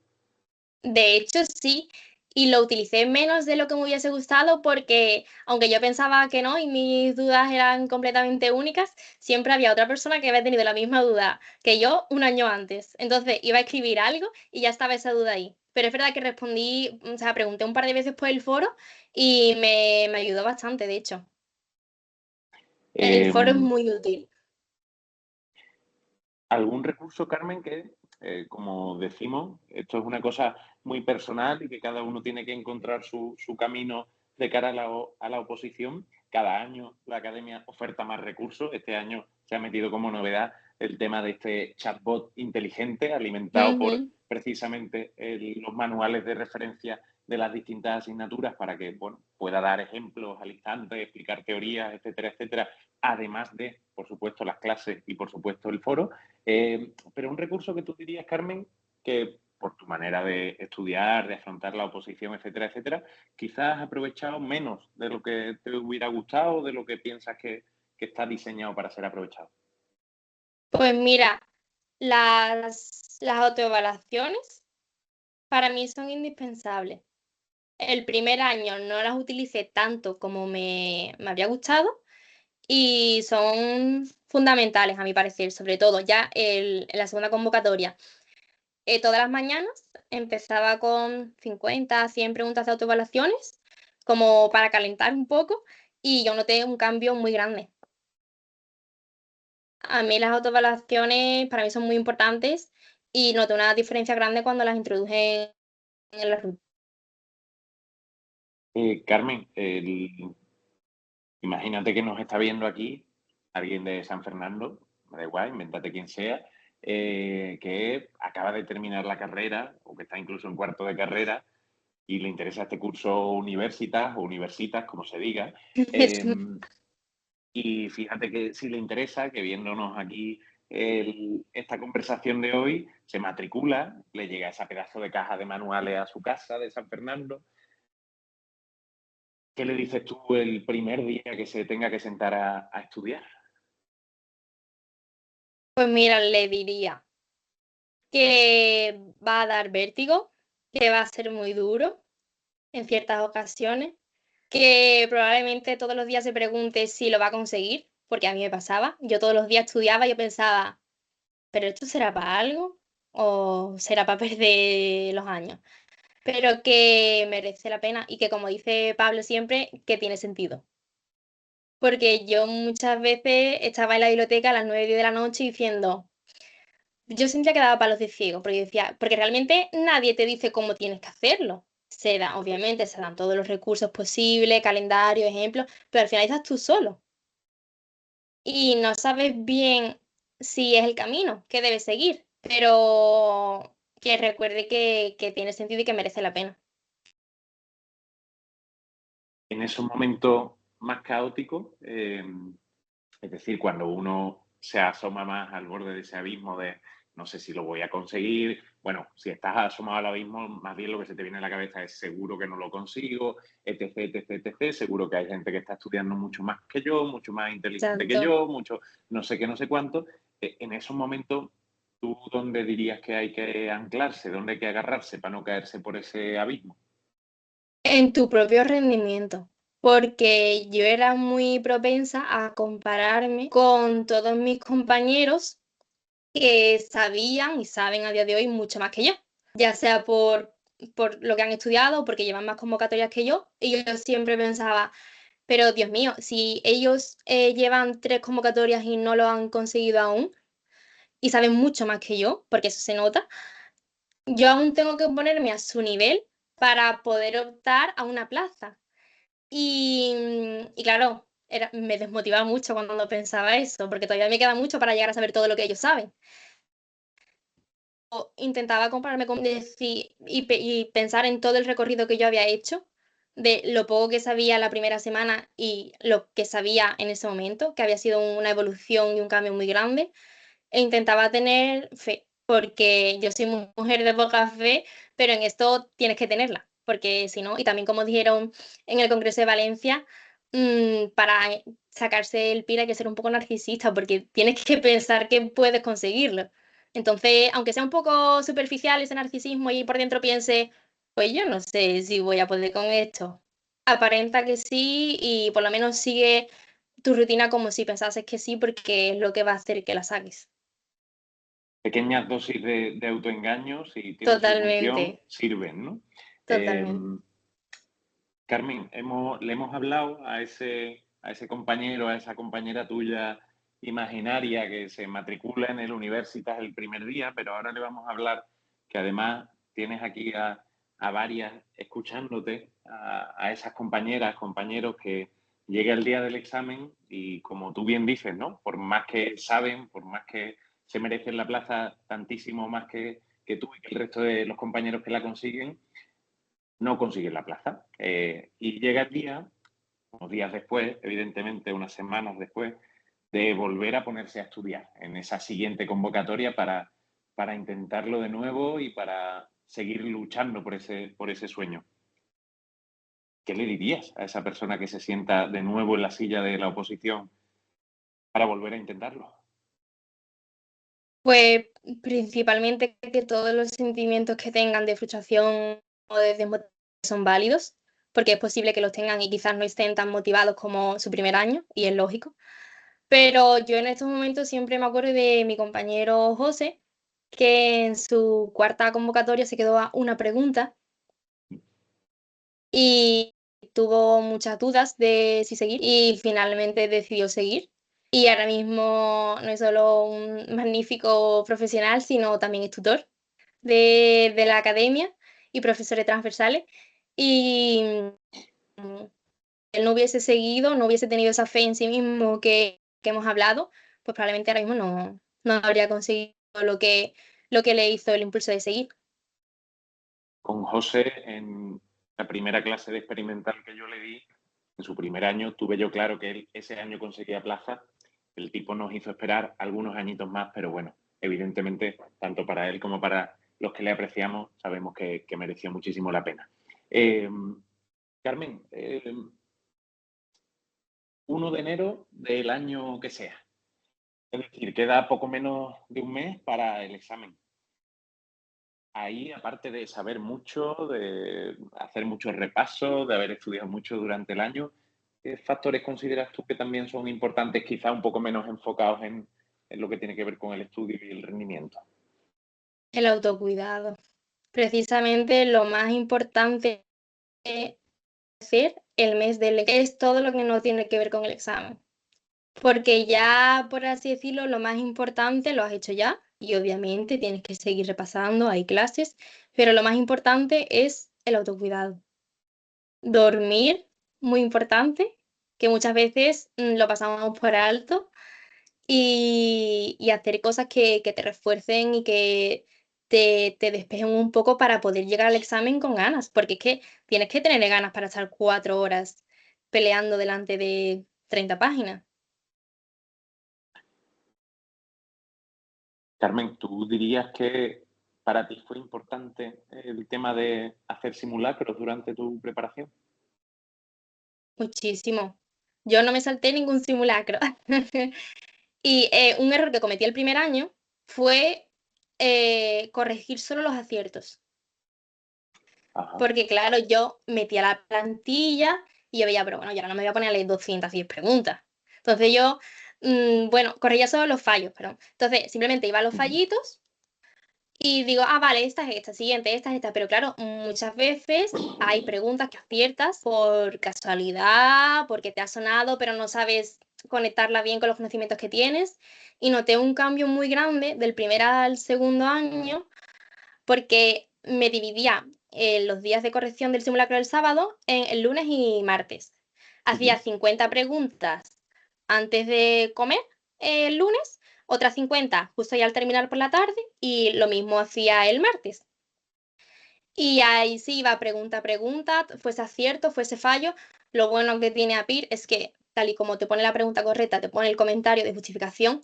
De hecho, sí, y lo utilicé menos de lo que me hubiese gustado porque, aunque yo pensaba que no y mis dudas eran completamente únicas, siempre había otra persona que había tenido la misma duda que yo un año antes. Entonces iba a escribir algo y ya estaba esa duda ahí. Pero es verdad que respondí, o sea, pregunté un par de veces por el foro y me ayudó bastante, de hecho. El Eh, foro es muy útil. ¿Algún recurso, Carmen, que, como decimos, esto es una cosa muy personal y que cada uno tiene que encontrar su camino de cara a la oposición? Cada año la academia oferta más recursos. Este año se ha metido como novedad el tema de este chatbot inteligente alimentado por Ujú. precisamente los manuales de referencia de las distintas asignaturas para que bueno, pueda dar ejemplos al instante, explicar teorías, etcétera, etcétera, además de, por supuesto, las clases y, por supuesto, el foro. Pero un recurso que tú dirías, Carmen, que por tu manera de estudiar, de afrontar la oposición, etcétera, etcétera, quizás has aprovechado menos de lo que te hubiera gustado, de lo que piensas que está diseñado para ser aprovechado. Pues mira, las autoevaluaciones para mí son indispensables. El primer año no las utilicé tanto como me habría gustado y son fundamentales a mi parecer, sobre todo ya en la segunda convocatoria. Todas las mañanas empezaba con 50, 100 preguntas de autoevaluaciones, como para calentar un poco, y yo noté un cambio muy grande. A mí las autoevaluaciones para mí son muy importantes y noté una diferencia grande cuando las introduje en la rutina. Carmen, imagínate que nos está viendo aquí alguien de San Fernando, me da igual, invéntate quien sea, que acaba de terminar la carrera o que está incluso en cuarto de carrera y le interesa este curso universitas o universitas, como se diga. Eh, y fíjate que si le interesa, que viéndonos aquí esta conversación de hoy, se matricula, le llega esa pedazo de caja de manuales a su casa de San Fernando. ¿Qué le dices tú el primer día que se tenga que sentar a estudiar? Pues mira, le diría que va a dar vértigo, que va a ser muy duro en ciertas ocasiones, que probablemente todos los días se pregunte si lo va a conseguir, porque a mí me pasaba. Yo todos los días estudiaba y yo pensaba, ¿pero esto será para algo o será para perder los años? Pero que merece la pena y que, como dice Pablo siempre, que tiene sentido. Porque yo muchas veces estaba en la biblioteca a las 9 10 de la noche diciendo, yo sentía que daba palos de ciego, porque decía, porque realmente nadie te dice cómo tienes que hacerlo. Se da, obviamente, se dan todos los recursos posibles, calendario, ejemplos, pero al final estás tú solo y no sabes bien si es el camino que debes seguir, pero que recuerde que tiene sentido y que merece la pena. En esos momentos más caóticos, es decir, cuando uno se asoma más al borde de ese abismo de no sé si lo voy a conseguir, bueno, si estás asomado al abismo, más bien lo que se te viene a la cabeza es seguro que no lo consigo, etc, etc, etc. Seguro que hay gente que está estudiando mucho más que yo, mucho más inteligente que Exacto. yo, mucho no sé qué, no sé cuánto. En esos momentos, ¿tú dónde dirías que hay que anclarse, dónde hay que agarrarse para no caerse por ese abismo? En tu propio rendimiento, porque yo era muy propensa a compararme con todos mis compañeros que sabían y saben a día de hoy mucho más que yo, ya sea por lo que han estudiado, porque llevan más convocatorias que yo, y yo siempre pensaba, pero Dios mío, si ellos llevan 3 convocatorias y no lo han conseguido aún, y saben mucho más que yo, porque eso se nota, yo aún tengo que ponerme a su nivel para poder optar a una plaza. Y claro, me desmotivaba mucho cuando pensaba eso, porque todavía me queda mucho para llegar a saber todo lo que ellos saben. Intentaba compararme con decir y pensar en todo el recorrido que yo había hecho, de lo poco que sabía la primera semana y lo que sabía en ese momento, que había sido una evolución y un cambio muy grande, e intentaba tener fe, porque yo soy mujer de poca fe, pero en esto tienes que tenerla, porque si no, y también como dijeron en el Congreso de Valencia, para sacarse el PIR hay que ser un poco narcisista, porque tienes que pensar que puedes conseguirlo. Entonces, aunque sea un poco superficial ese narcisismo y por dentro piense, pues yo no sé si voy a poder con esto. Aparenta que sí y por lo menos sigue tu rutina como si pensases que sí, porque es lo que va a hacer que la saques. Pequeñas dosis de autoengaños, si tienen su función, Totalmente, sirven, ¿no? Eh, totalmente. Carmen, le hemos hablado a ese compañero, a esa compañera tuya imaginaria que se matricula en el Universitas el primer día, pero ahora le vamos a hablar que además tienes aquí a varias escuchándote, a esas compañeras, compañeros que llega el día del examen y como tú bien dices, ¿no? Por más que saben, por más que se merecen la plaza tantísimo más que tú y que el resto de los compañeros que la consiguen, no consiguen la plaza. Y llega el día, unos días después, evidentemente unas semanas después, de volver a ponerse a estudiar en esa siguiente convocatoria para intentarlo de nuevo y para seguir luchando por ese sueño. ¿Qué le dirías a esa persona que se sienta de nuevo en la silla de la oposición para volver a intentarlo? Pues principalmente que todos los sentimientos que tengan de frustración o de desmotivación son válidos, porque es posible que los tengan y quizás no estén tan motivados como su primer año, y es lógico. Pero yo en estos momentos siempre me acuerdo de mi compañero José, que en su cuarta convocatoria se quedó a una pregunta y tuvo muchas dudas de si seguir y finalmente decidió seguir. Y ahora mismo no es solo un magnífico profesional, sino también es tutor de la academia y profesores transversales. Y él no hubiese seguido, no hubiese tenido esa fe en sí mismo que hemos hablado, pues probablemente ahora mismo no habría conseguido lo que le hizo el impulso de seguir. Con José, en la primera clase de experimental que yo le di, en su primer año, tuve yo claro que él ese año conseguía plaza. El tipo nos hizo esperar algunos añitos más, pero bueno, evidentemente, tanto para él como para los que le apreciamos, sabemos que mereció muchísimo la pena. Eh, Carmen, 1 de enero del año que sea. Es decir, queda poco menos de un mes para el examen. Ahí, aparte de saber mucho, de hacer muchos repasos, de haber estudiado mucho durante el año, ¿qué factores consideras tú que también son importantes, quizá un poco menos enfocados en lo que tiene que ver con el estudio y el rendimiento? El autocuidado. Precisamente lo más importante es hacer el mes del es todo lo que no tiene que ver con el examen. Porque ya, por así decirlo, lo más importante lo has hecho ya y obviamente tienes que seguir repasando, hay clases, pero lo más importante es el autocuidado. Dormir, muy importante, que muchas veces lo pasamos por alto y hacer cosas que te refuercen y que te despejen un poco para poder llegar al examen con ganas, porque es que tienes que tener ganas para estar 4 horas peleando delante de 30 páginas. Carmen, ¿tú dirías que para ti fue importante el tema de hacer simulacros durante tu preparación? Muchísimo. Yo no me salté ningún simulacro. Y un error que cometí el primer año fue corregir solo los aciertos. Ajá. Porque claro, yo metía la plantilla y yo veía, pero bueno, ya ahora no me voy a poner a leer 210 preguntas. Entonces yo, bueno, corregía solo los fallos, perdón. Entonces simplemente iba a los Ujú. fallitos y digo, ah, vale, esta es esta, siguiente, esta es esta. Pero claro, muchas veces hay preguntas que aciertas por casualidad, porque te ha sonado, pero no sabes conectarla bien con los conocimientos que tienes. Y noté un cambio muy grande del primer al segundo año porque me dividía los días de corrección del simulacro del sábado en el lunes y martes. Hacía 50 preguntas antes de comer el lunes, otras 50 justo ya al terminar por la tarde y lo mismo hacía el martes. Y ahí sí iba pregunta a pregunta, fuese acierto, fuese fallo. Lo bueno que tiene APIR es que, tal y como te pone la pregunta correcta, te pone el comentario de justificación,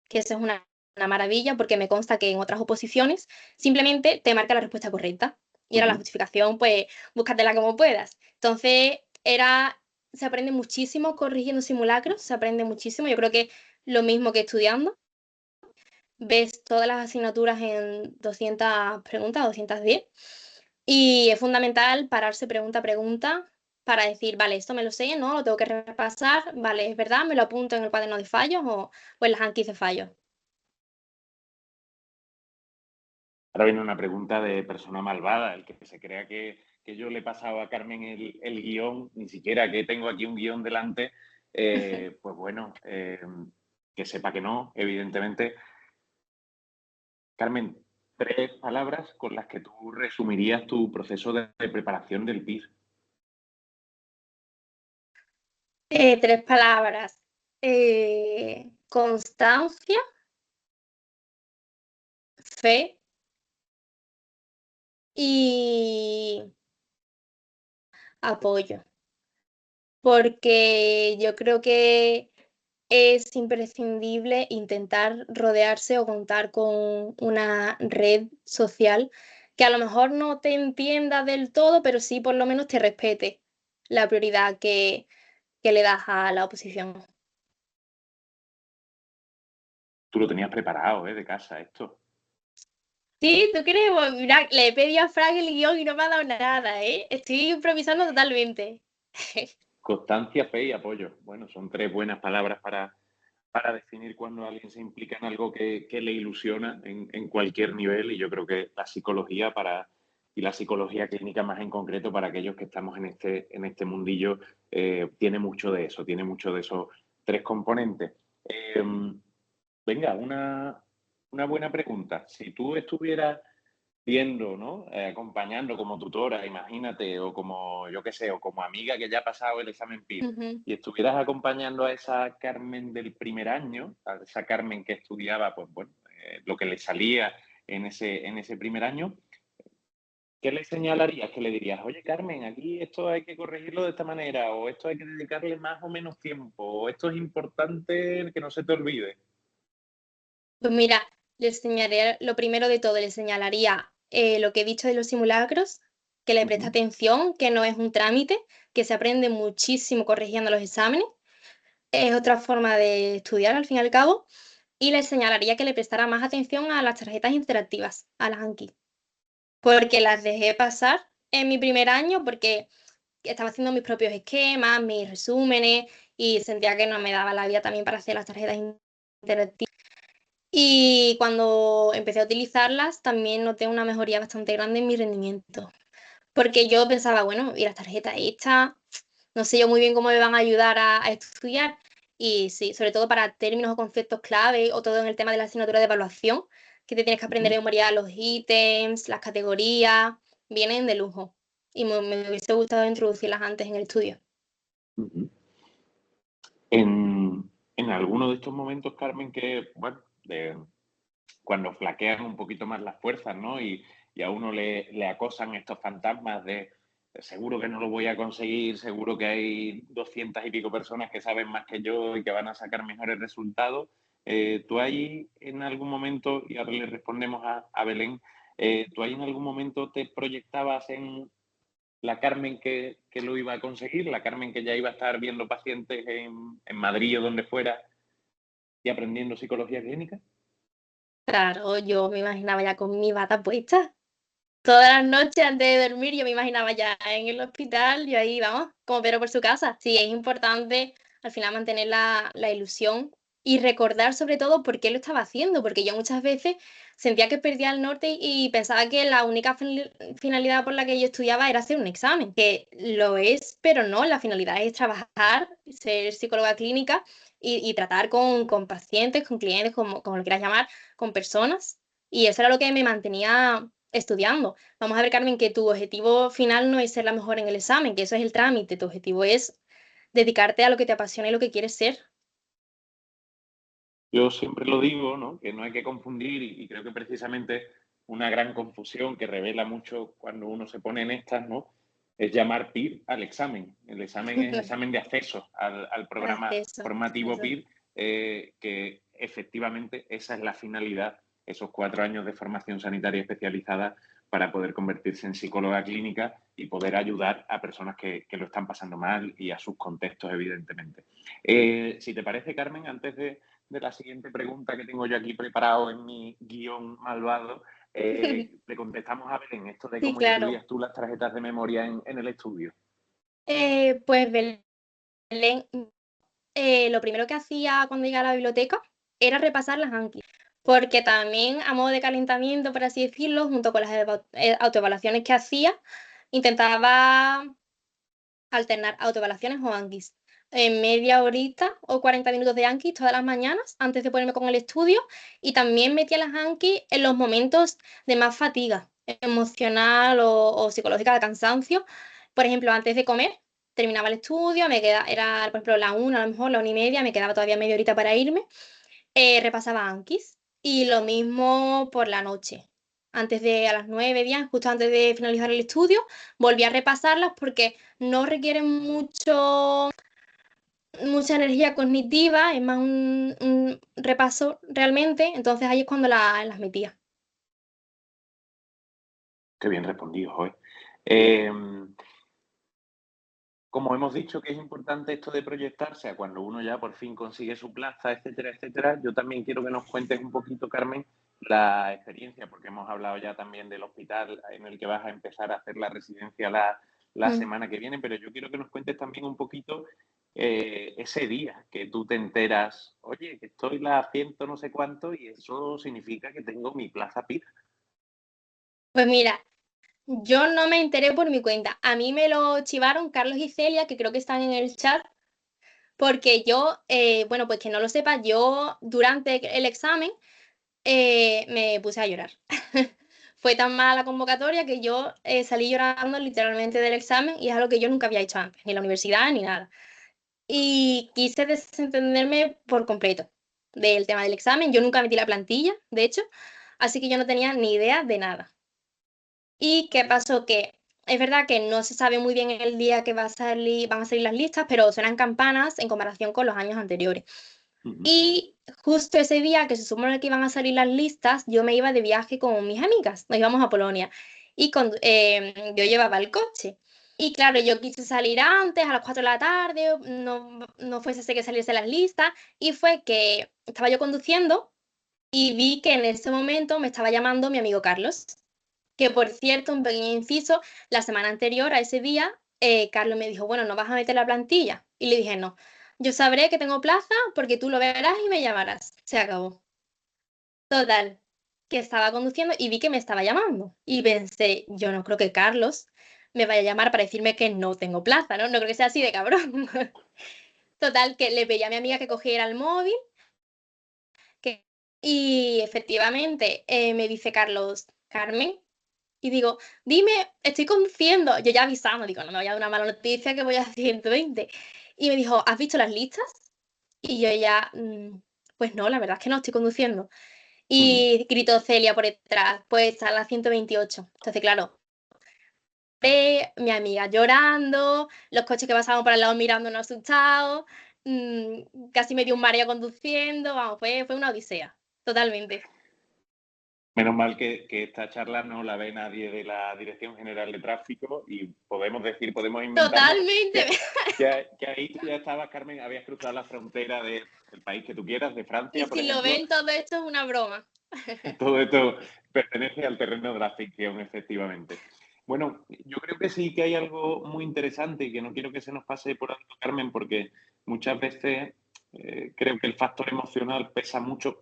que eso es una maravilla, porque me consta que en otras oposiciones simplemente te marca la respuesta correcta. Y era la justificación, pues búscatela como puedas. Entonces, se aprende muchísimo corrigiendo simulacros, se aprende muchísimo. Yo creo que lo mismo que estudiando. Ves todas las asignaturas en 200 preguntas, 210. Y es fundamental pararse pregunta a pregunta para decir, vale, esto me lo sé, ¿no? Lo tengo que repasar, vale, es verdad, me lo apunto en el cuaderno de fallos o en las anquis de fallos. Ahora viene una pregunta de persona malvada, el que se crea que yo le he pasado a Carmen el guión, ni siquiera que tengo aquí un guión delante, pues bueno, que sepa que no, evidentemente. Carmen, 3 palabras con las que tú resumirías tu proceso de preparación del PIR. 3 palabras. Constancia, fe y apoyo. Porque yo creo que es imprescindible intentar rodearse o contar con una red social que a lo mejor no te entienda del todo, pero sí por lo menos te respete la prioridad que le das a la oposición. Tú lo tenías preparado, de casa, esto. Sí, ¿tú crees? Pues mira, le he pedido a Frank el guión y no me ha dado nada, ¿eh? Estoy improvisando totalmente. Constancia, fe y apoyo. Bueno, son 3 buenas palabras para definir cuando alguien se implica en algo que le ilusiona en cualquier nivel, y yo creo que la psicología y la psicología clínica más en concreto para aquellos que estamos en este mundillo tiene mucho de eso, tiene mucho de esos 3 componentes. Venga, una buena pregunta. Si tú estuvieras viendo, ¿no? Acompañando como tutora, imagínate, o como, yo qué sé, o como amiga que ya ha pasado el examen PIR, Ujú. y estuvieras acompañando a esa Carmen del primer año, a esa Carmen que estudiaba, pues bueno, lo que le salía en ese primer año, ¿qué le señalarías? ¿Qué le dirías? Oye, Carmen, aquí esto hay que corregirlo de esta manera, o esto hay que dedicarle más o menos tiempo, o esto es importante que no se te olvide. Pues mira, le enseñaría, lo primero de todo, le señalaría lo que he dicho de los simulacros, que le preste Ujú. atención, que no es un trámite, que se aprende muchísimo corrigiendo los exámenes. Es otra forma de estudiar, al fin y al cabo. Y le señalaría que le prestara más atención a las tarjetas interactivas, a las Anki, porque las dejé pasar en mi primer año porque estaba haciendo mis propios esquemas, mis resúmenes y sentía que no me daba la vida también para hacer las tarjetas interactivas. Y cuando empecé a utilizarlas, también noté una mejoría bastante grande en mi rendimiento, porque yo pensaba, bueno, y las tarjetas estas, no sé yo muy bien cómo me van a ayudar a estudiar. Y sí, sobre todo para términos o conceptos clave, o todo en el tema de la asignatura de evaluación, que te tienes que aprender de Ujú. memoria los ítems, las categorías, vienen de lujo. Y me hubiese gustado introducirlas antes en el estudio. Ujú. En alguno de estos momentos, Carmen, que, bueno, cuando flaquean un poquito más las fuerzas, ¿no? Y a uno le acosan estos fantasmas de seguro que no lo voy a conseguir, seguro que hay 200 y pico personas que saben más que yo y que van a sacar mejores resultados. ¿Tú ahí en algún momento, y ahora le respondemos a Belén, tú ahí en algún momento te proyectabas en la Carmen que lo iba a conseguir, la Carmen que ya iba a estar viendo pacientes en Madrid o donde fuera y aprendiendo psicología clínica? Claro, yo me imaginaba ya con mi bata puesta. Todas las noches antes de dormir yo me imaginaba ya en el hospital, yo ahí, vamos, como Pedro por su casa. Sí, es importante al final mantener la ilusión y recordar sobre todo por qué lo estaba haciendo, porque yo muchas veces sentía que perdía el norte y pensaba que la única finalidad por la que yo estudiaba era hacer un examen, que lo es, pero no, la finalidad es trabajar, ser psicóloga clínica y tratar con pacientes, con clientes, como lo quieras llamar, con personas. Y eso era lo que me mantenía estudiando. Vamos a ver, Carmen, que tu objetivo final no es ser la mejor en el examen, que eso es el trámite, tu objetivo es dedicarte a lo que te apasiona y lo que quieres ser. Yo siempre lo digo, ¿no? Que no hay que confundir y creo que precisamente una gran confusión que revela mucho cuando uno se pone en estas, ¿no? Es llamar PIR al examen. El examen es examen de acceso al El programa acceso, formativo eso. PIR, que efectivamente esa es la finalidad, esos 4 años de formación sanitaria especializada para poder convertirse en psicóloga clínica y poder ayudar a personas que lo están pasando mal y a sus contextos, evidentemente. Si te parece, Carmen, antes de la siguiente pregunta que tengo yo aquí preparado en mi guión malvado, le contestamos a Belén esto de Sí, cómo claro. incluías tú las tarjetas de memoria en el estudio. Pues Belén, lo primero que hacía cuando llegaba a la biblioteca era repasar las Anki, porque también a modo de calentamiento, por así decirlo, junto con las autoevaluaciones que hacía, intentaba alternar autoevaluaciones o Anquis. En media horita o 40 minutos de Anki todas las mañanas antes de ponerme con el estudio y también metía las Anki en los momentos de más fatiga emocional o psicológica de cansancio. Por ejemplo, antes de comer, terminaba el estudio, era por ejemplo la 1, a lo mejor la 1:30, me quedaba todavía media horita para irme, repasaba Anquis. Y lo mismo por la noche. Antes de a las 9, 10, justo antes de finalizar el estudio, volví a repasarlas porque no requieren mucha energía cognitiva, es más un repaso realmente, entonces ahí es cuando las metía. Qué bien respondido, joder. Como hemos dicho que es importante esto de proyectarse a cuando uno ya por fin consigue su plaza, etcétera, etcétera, yo también quiero que nos cuentes un poquito, Carmen, la experiencia, porque hemos hablado ya también del hospital en el que vas a empezar a hacer la residencia la Mm. semana que viene, pero yo quiero que nos cuentes también un poquito ese día que tú te enteras, oye, que estoy la ciento no sé cuánto y eso significa que tengo mi plaza PIR. Pues mira, yo no me enteré por mi cuenta. A mí me lo chivaron Carlos y Celia, que creo que están en el chat, porque yo, bueno, pues que no lo sepa, yo durante el examen me puse a llorar. Fue tan mala la convocatoria que yo salí llorando literalmente del examen y es algo que yo nunca había hecho antes, ni en la universidad ni nada. Y quise desentenderme por completo del tema del examen. Yo nunca metí la plantilla, de hecho, así que yo no tenía ni idea de nada. ¿Y qué pasó? Que es verdad que no se sabe muy bien el día que van a salir las listas, pero suenan campanas en comparación con los años anteriores. Uh -huh. Y justo ese día que se supone que iban a salir las listas, yo me iba de viaje con mis amigas, nos íbamos a Polonia y yo llevaba el coche. Y claro, yo quise salir antes, a las 4 de la tarde, no fuese ese que saliese las listas, y fue que estaba yo conduciendo y vi que en ese momento me estaba llamando mi amigo Carlos, que por cierto, un pequeño inciso, la semana anterior a ese día, Carlos me dijo, bueno, ¿no vas a meter la plantilla? Y le dije, no, yo sabré que tengo plaza porque tú lo verás y me llamarás. Se acabó. Total, que estaba conduciendo y vi que me estaba llamando. Y pensé, yo no creo que Carlos me vaya a llamar para decirme que no tengo plaza, ¿no? No creo que sea así de cabrón. Total, que le pedí a mi amiga que cogiera el móvil que... y efectivamente me dice Carlos, Carmen, y digo, dime, estoy conduciendo. Yo ya avisando, digo, no me vaya a dar una mala noticia que voy a 120. Y me dijo, ¿has visto las listas? Y yo ya, pues no, la verdad es que no estoy conduciendo. Uh -huh. Y gritó Celia por detrás, pues está a las 128. Entonces, claro, mi amiga llorando, los coches que pasaban por al lado mirándonos asustados, casi me dio un mareo conduciendo, vamos, fue una odisea, totalmente. Menos mal que esta charla no la ve nadie de la Dirección General de Tráfico y podemos decir, podemos inventarnos Totalmente. que ahí tú ya estabas, Carmen, habías cruzado la frontera del país que tú quieras, de Y Francia, por si lo ejemplo. ven, todo esto es una broma. Todo esto pertenece al terreno de la ficción, efectivamente. Bueno, yo creo que sí que hay algo muy interesante y que no quiero que se nos pase por alto, Carmen, porque muchas veces creo que el factor emocional pesa mucho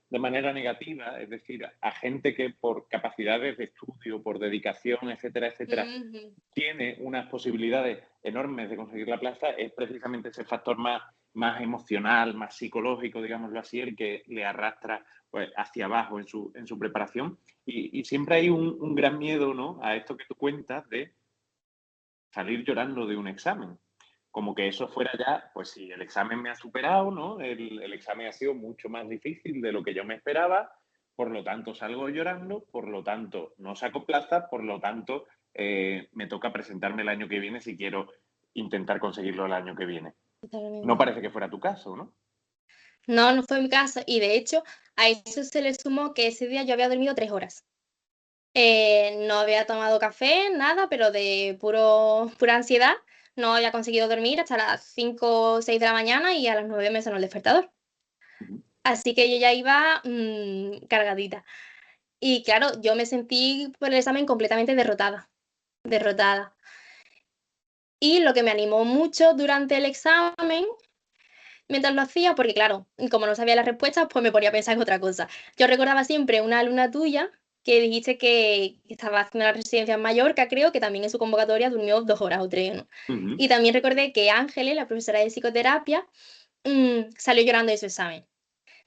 de manera negativa, es decir, a gente que por capacidades de estudio, por dedicación, etcétera, etcétera, Ujú. tiene unas posibilidades enormes de conseguir la plaza, es precisamente ese factor más emocional, más psicológico, digámoslo así, el que le arrastra pues, hacia abajo en su preparación. Y siempre hay un gran miedo, ¿no?, a esto que tú cuentas de salir llorando de un examen. Como que eso fuera ya, pues si el examen me ha superado, ¿no? El examen ha sido mucho más difícil de lo que yo me esperaba, por lo tanto salgo llorando, por lo tanto no saco plaza, por lo tanto me toca presentarme el año que viene si quiero intentar conseguirlo el año que viene. No Totalmente. parece que fuera tu caso, ¿no? No, no fue mi caso. Y de hecho, a eso se le sumó que ese día yo había dormido 3 horas. No había tomado café, nada, pero de pura ansiedad. No había conseguido dormir hasta las 5 o 6 de la mañana y a las 9 me sonó el despertador. Ujú, Así que yo ya iba cargadita. Y claro, yo me sentí por el examen completamente derrotada, derrotada. Y lo que me animó mucho durante el examen, mientras lo hacía, porque claro, como no sabía las respuestas, pues me ponía a pensar en otra cosa. Yo recordaba siempre una alumna tuya que dijiste que estaba haciendo la residencia en Mallorca, creo que también en su convocatoria durmió 2 horas o 3, ¿no? ujú. Y también recordé que Ángeles, la profesora de psicoterapia, salió llorando de su examen.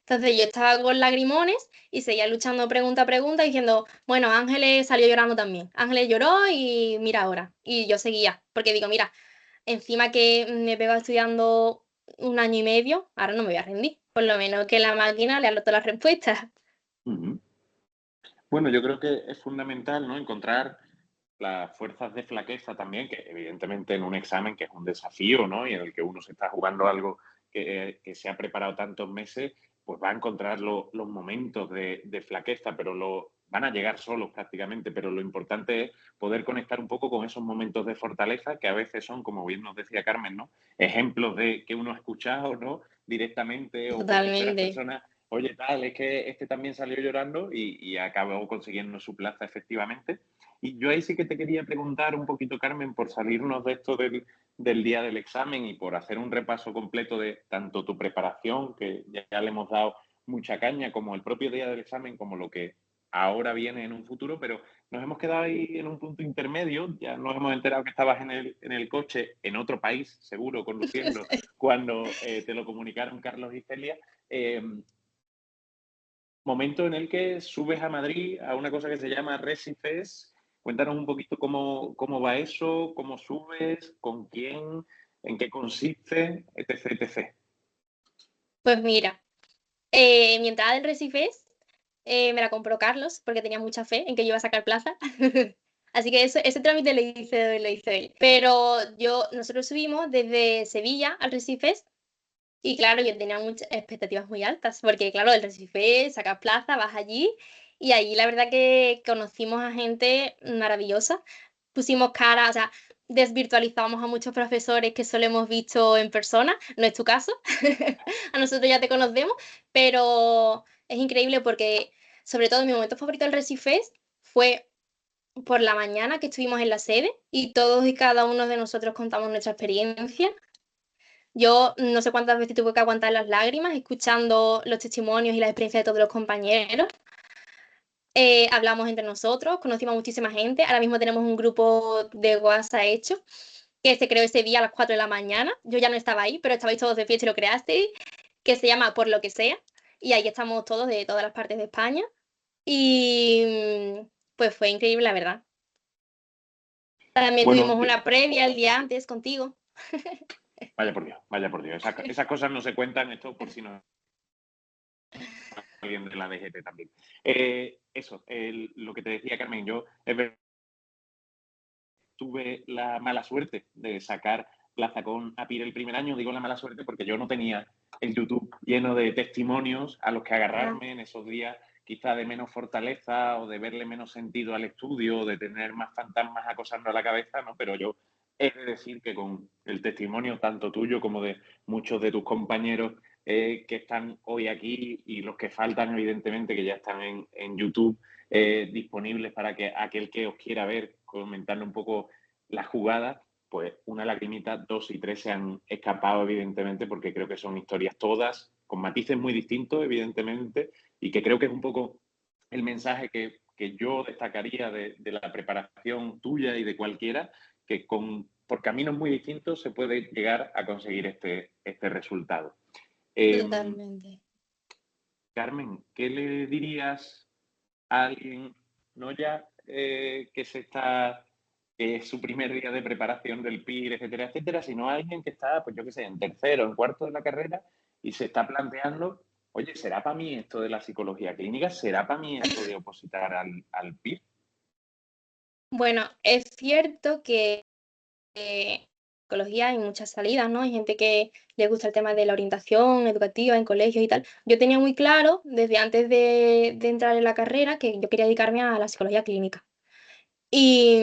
Entonces yo estaba con lagrimones y seguía luchando pregunta a pregunta diciendo, bueno, Ángeles salió llorando también. Ángeles lloró y mira ahora. Y yo seguía, porque digo, mira, encima que me pego estudiando 1 año y medio, ahora no me voy a rendir. Por lo menos que la máquina le anoto las respuestas. Ujú. Bueno, yo creo que es fundamental, ¿no?, encontrar las fuerzas de flaqueza también, que evidentemente en un examen que es un desafío, ¿no?, y en el que uno se está jugando algo que se ha preparado tantos meses, pues va a encontrar los momentos de flaqueza, pero van a llegar solos prácticamente, pero lo importante es poder conectar un poco con esos momentos de fortaleza que a veces son, como bien nos decía Carmen, ¿no?, ejemplos de que uno ha escuchado, ¿no?, directamente o por terceras Totalmente. personas. Oye, tal, es que este también salió llorando y acabó consiguiendo su plaza efectivamente. Y yo ahí sí que te quería preguntar un poquito, Carmen, por salirnos de esto del día del examen y por hacer un repaso completo de tanto tu preparación, que ya le hemos dado mucha caña, como el propio día del examen, como lo que ahora viene en un futuro, pero nos hemos quedado ahí en un punto intermedio. Ya nos hemos enterado que estabas en el coche en otro país, seguro, conduciendo, cuando te lo comunicaron Carlos y Celia. Eh, Momento en el que subes a Madrid a una cosa que se llama Recifes. Cuéntanos un poquito cómo va eso, cómo subes, con quién, en qué consiste, etc, etc. Pues mira, mi entrada del Recifes me la compró Carlos porque tenía mucha fe en que yo iba a sacar plaza. Así que ese trámite lo hice él. Pero nosotros subimos desde Sevilla al Recifes y claro, yo tenía muchas expectativas muy altas, porque claro, el Recife, sacas plaza, vas allí y allí la verdad que conocimos a gente maravillosa. Pusimos cara, o sea, desvirtualizamos a muchos profesores que solo hemos visto en persona, no es tu caso, a nosotros ya te conocemos, pero es increíble porque sobre todo mi momento favorito del Recifes fue por la mañana que estuvimos en la sede y todos y cada uno de nosotros contamos nuestra experiencia. Yo no sé cuántas veces tuve que aguantar las lágrimas escuchando los testimonios y las experiencias de todos los compañeros. Hablamos entre nosotros, conocimos a muchísima gente. Ahora mismo tenemos un grupo de WhatsApp hecho que se creó ese día a las 4 de la mañana. Yo ya no estaba ahí, pero estabais todos de fiesta y lo creasteis, que se llama Por lo que sea. Y ahí estamos todos de todas las partes de España. Y pues fue increíble, la verdad. También Bueno, tuvimos una previa el día antes contigo. vaya por Dios, vaya por Dios. Esas cosas no se cuentan, esto por si no alguien de la DGT también. Eso, lo que te decía Carmen, yo tuve la mala suerte de sacar plaza con APIR el primer año. Digo la mala suerte porque yo no tenía el YouTube lleno de testimonios a los que Ah, agarrarme en esos días quizá de menos fortaleza o de verle menos sentido al estudio, o de tener más fantasmas acosando a la cabeza, ¿no? Pero yo he de decir que con el testimonio tanto tuyo como de muchos de tus compañeros que están hoy aquí y los que faltan, evidentemente, que ya están en YouTube, disponibles para que aquel que os quiera ver, comentando un poco la jugada, pues una lagrimita, dos y tres se han escapado, evidentemente, porque creo que son historias todas con matices muy distintos, evidentemente, y que creo que es un poco el mensaje que yo destacaría de la preparación tuya y de cualquiera, que por caminos muy distintos se puede llegar a conseguir este resultado. Totalmente. Carmen, ¿qué le dirías a alguien, no ya que es su primer día de preparación del PIR, etcétera, etcétera, sino a alguien que está, pues yo qué sé, en tercero, en cuarto de la carrera y se está planteando, oye, ¿será para mí esto de la psicología clínica? ¿Será para mí esto de opositar al PIR? Bueno, es cierto que psicología hay muchas salidas, ¿no? Hay gente que le gusta el tema de la orientación educativa en colegios y tal. Yo tenía muy claro desde antes de entrar en la carrera que yo quería dedicarme a la psicología clínica. Y,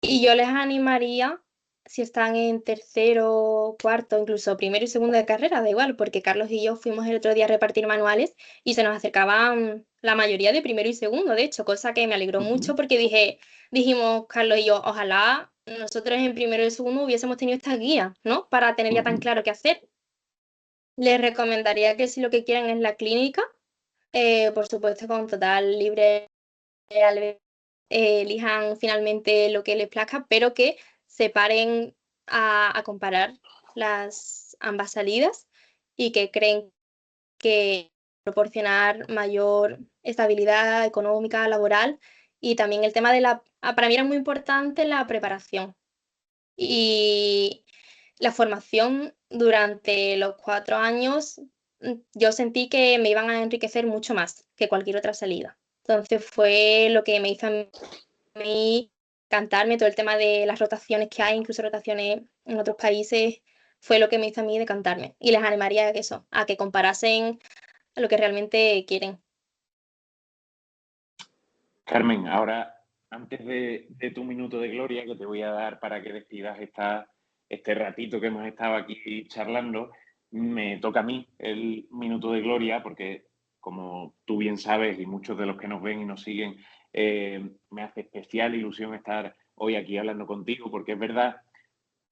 y yo les animaría, si están en tercero, cuarto, incluso primero y segundo de carrera, da igual, porque Carlos y yo fuimos el otro día a repartir manuales y se nos acercaban la mayoría de primero y segundo, de hecho, cosa que me alegró mucho porque dijimos Carlos y yo, ojalá nosotros en primero y segundo hubiésemos tenido esta guía, ¿no? Para tener ya tan claro qué hacer. Les recomendaría que si lo que quieren es la clínica, por supuesto con total libre elijan finalmente lo que les plazca, pero que se paren a comparar ambas salidas y que creen que proporcionar mayor estabilidad económica, laboral y también el tema para mí era muy importante la preparación y la formación durante los 4 años, yo sentí que me iban a enriquecer mucho más que cualquier otra salida. Entonces fue lo que me hizo a mí cantarme todo el tema de las rotaciones que hay, incluso rotaciones en otros países, fue lo que me hizo a mí decantarme. Y les animaría a eso, a que comparasen lo que realmente quieren. Carmen, ahora, antes de tu minuto de gloria que te voy a dar para que despidas este ratito que hemos estado aquí charlando, me toca a mí el minuto de gloria porque, como tú bien sabes y muchos de los que nos ven y nos siguen, me hace especial ilusión estar hoy aquí hablando contigo porque es verdad,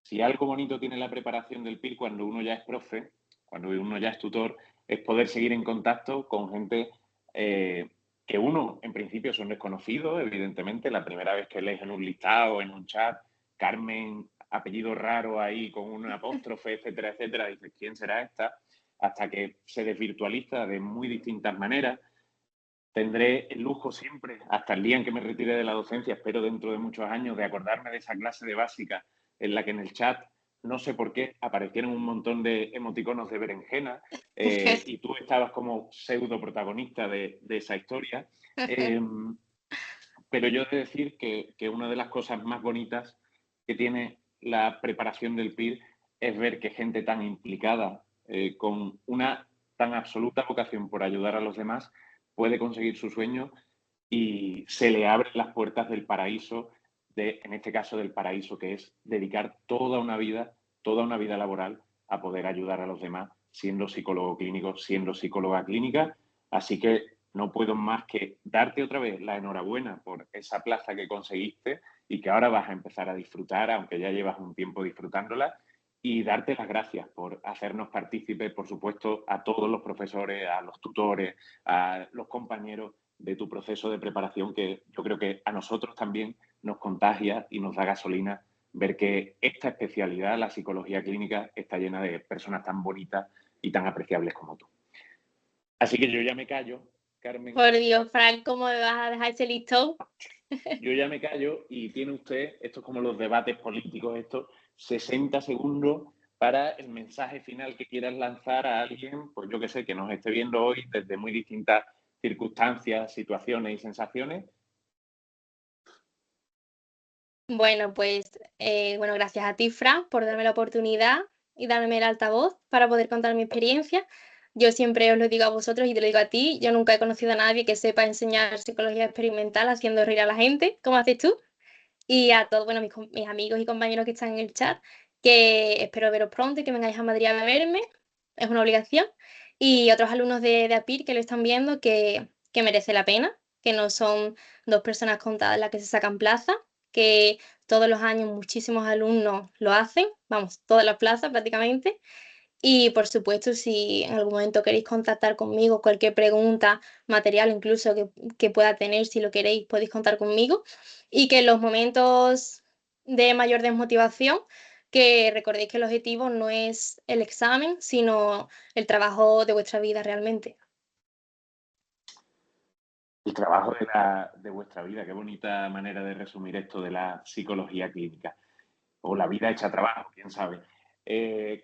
si algo bonito tiene la preparación del PIR cuando uno ya es profe, cuando uno ya es tutor, es poder seguir en contacto con gente que uno, en principio, son desconocidos, evidentemente. La primera vez que lees en un listado, en un chat, Carmen, apellido raro ahí con un apóstrofe, etcétera, etcétera, dices, ¿quién será esta? Hasta que se desvirtualiza de muy distintas maneras. Tendré el lujo siempre, hasta el día en que me retire de la docencia, espero dentro de muchos años, de acordarme de esa clase de básica en la que en el chat, no sé por qué, aparecieron un montón de emoticonos de berenjena y tú estabas como pseudo protagonista de esa historia. Pero yo he de decir que una de las cosas más bonitas que tiene la preparación del PIR es ver que gente tan implicada, con una tan absoluta vocación por ayudar a los demás, puede conseguir su sueño y se le abren las puertas del paraíso, en este caso del paraíso que es dedicar toda una vida laboral a poder ayudar a los demás, siendo psicólogo clínico, siendo psicóloga clínica. Así que no puedo más que darte otra vez la enhorabuena por esa plaza que conseguiste y que ahora vas a empezar a disfrutar, aunque ya llevas un tiempo disfrutándola, y darte las gracias por hacernos partícipes, por supuesto, a todos los profesores, a los tutores, a los compañeros de tu proceso de preparación, que yo creo que a nosotros también nos contagia y nos da gasolina ver que esta especialidad, la psicología clínica, está llena de personas tan bonitas y tan apreciables como tú. Así que yo ya me callo, Carmen. Por Dios, Frank, ¿cómo me vas a dejar ese listón? Yo ya me callo y tiene usted, esto es como los debates políticos, estos 60 segundos para el mensaje final que quieras lanzar a alguien, pues yo que sé, que nos esté viendo hoy desde muy distintas circunstancias, situaciones y sensaciones. Bueno, pues gracias a ti, Fran, por darme la oportunidad y darme el altavoz para poder contar mi experiencia. Yo siempre os lo digo a vosotros y te lo digo a ti, yo nunca he conocido a nadie que sepa enseñar psicología experimental haciendo reír a la gente, como haces tú. Y a todos, bueno, mis amigos y compañeros que están en el chat, que espero veros pronto y que vengáis a Madrid a verme, es una obligación. Y otros alumnos de APIR que lo están viendo, que merece la pena, que no son 2 personas contadas las que se sacan plaza que todos los años muchísimos alumnos lo hacen, vamos, todas las plazas prácticamente. Y por supuesto, si en algún momento queréis contactar conmigo, cualquier pregunta, material incluso que pueda tener, si lo queréis, podéis contar conmigo. Y que en los momentos de mayor desmotivación, que recordéis que el objetivo no es el examen, sino el trabajo de vuestra vida realmente. El trabajo de vuestra vida, qué bonita manera de resumir esto de la psicología clínica. O la vida hecha trabajo, quién sabe.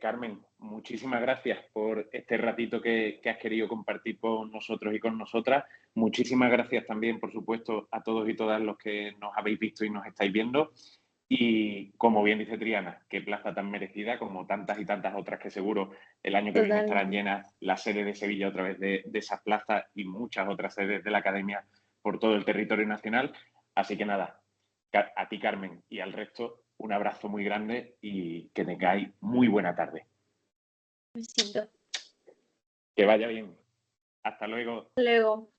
Carmen, muchísimas gracias por este ratito que has querido compartir con nosotros y con nosotras. Muchísimas gracias también, por supuesto, a todos y todas los que nos habéis visto y nos estáis viendo. Y como bien dice Triana, qué plaza tan merecida, como tantas y tantas otras que seguro el año que viene estarán Totalmente. llenas, la sede de Sevilla otra vez de esas plazas y muchas otras sedes de la Academia por todo el territorio nacional. Así que nada, a ti Carmen y al resto un abrazo muy grande y que tengáis muy buena tarde. Besito. Que vaya bien. Hasta luego. Luego.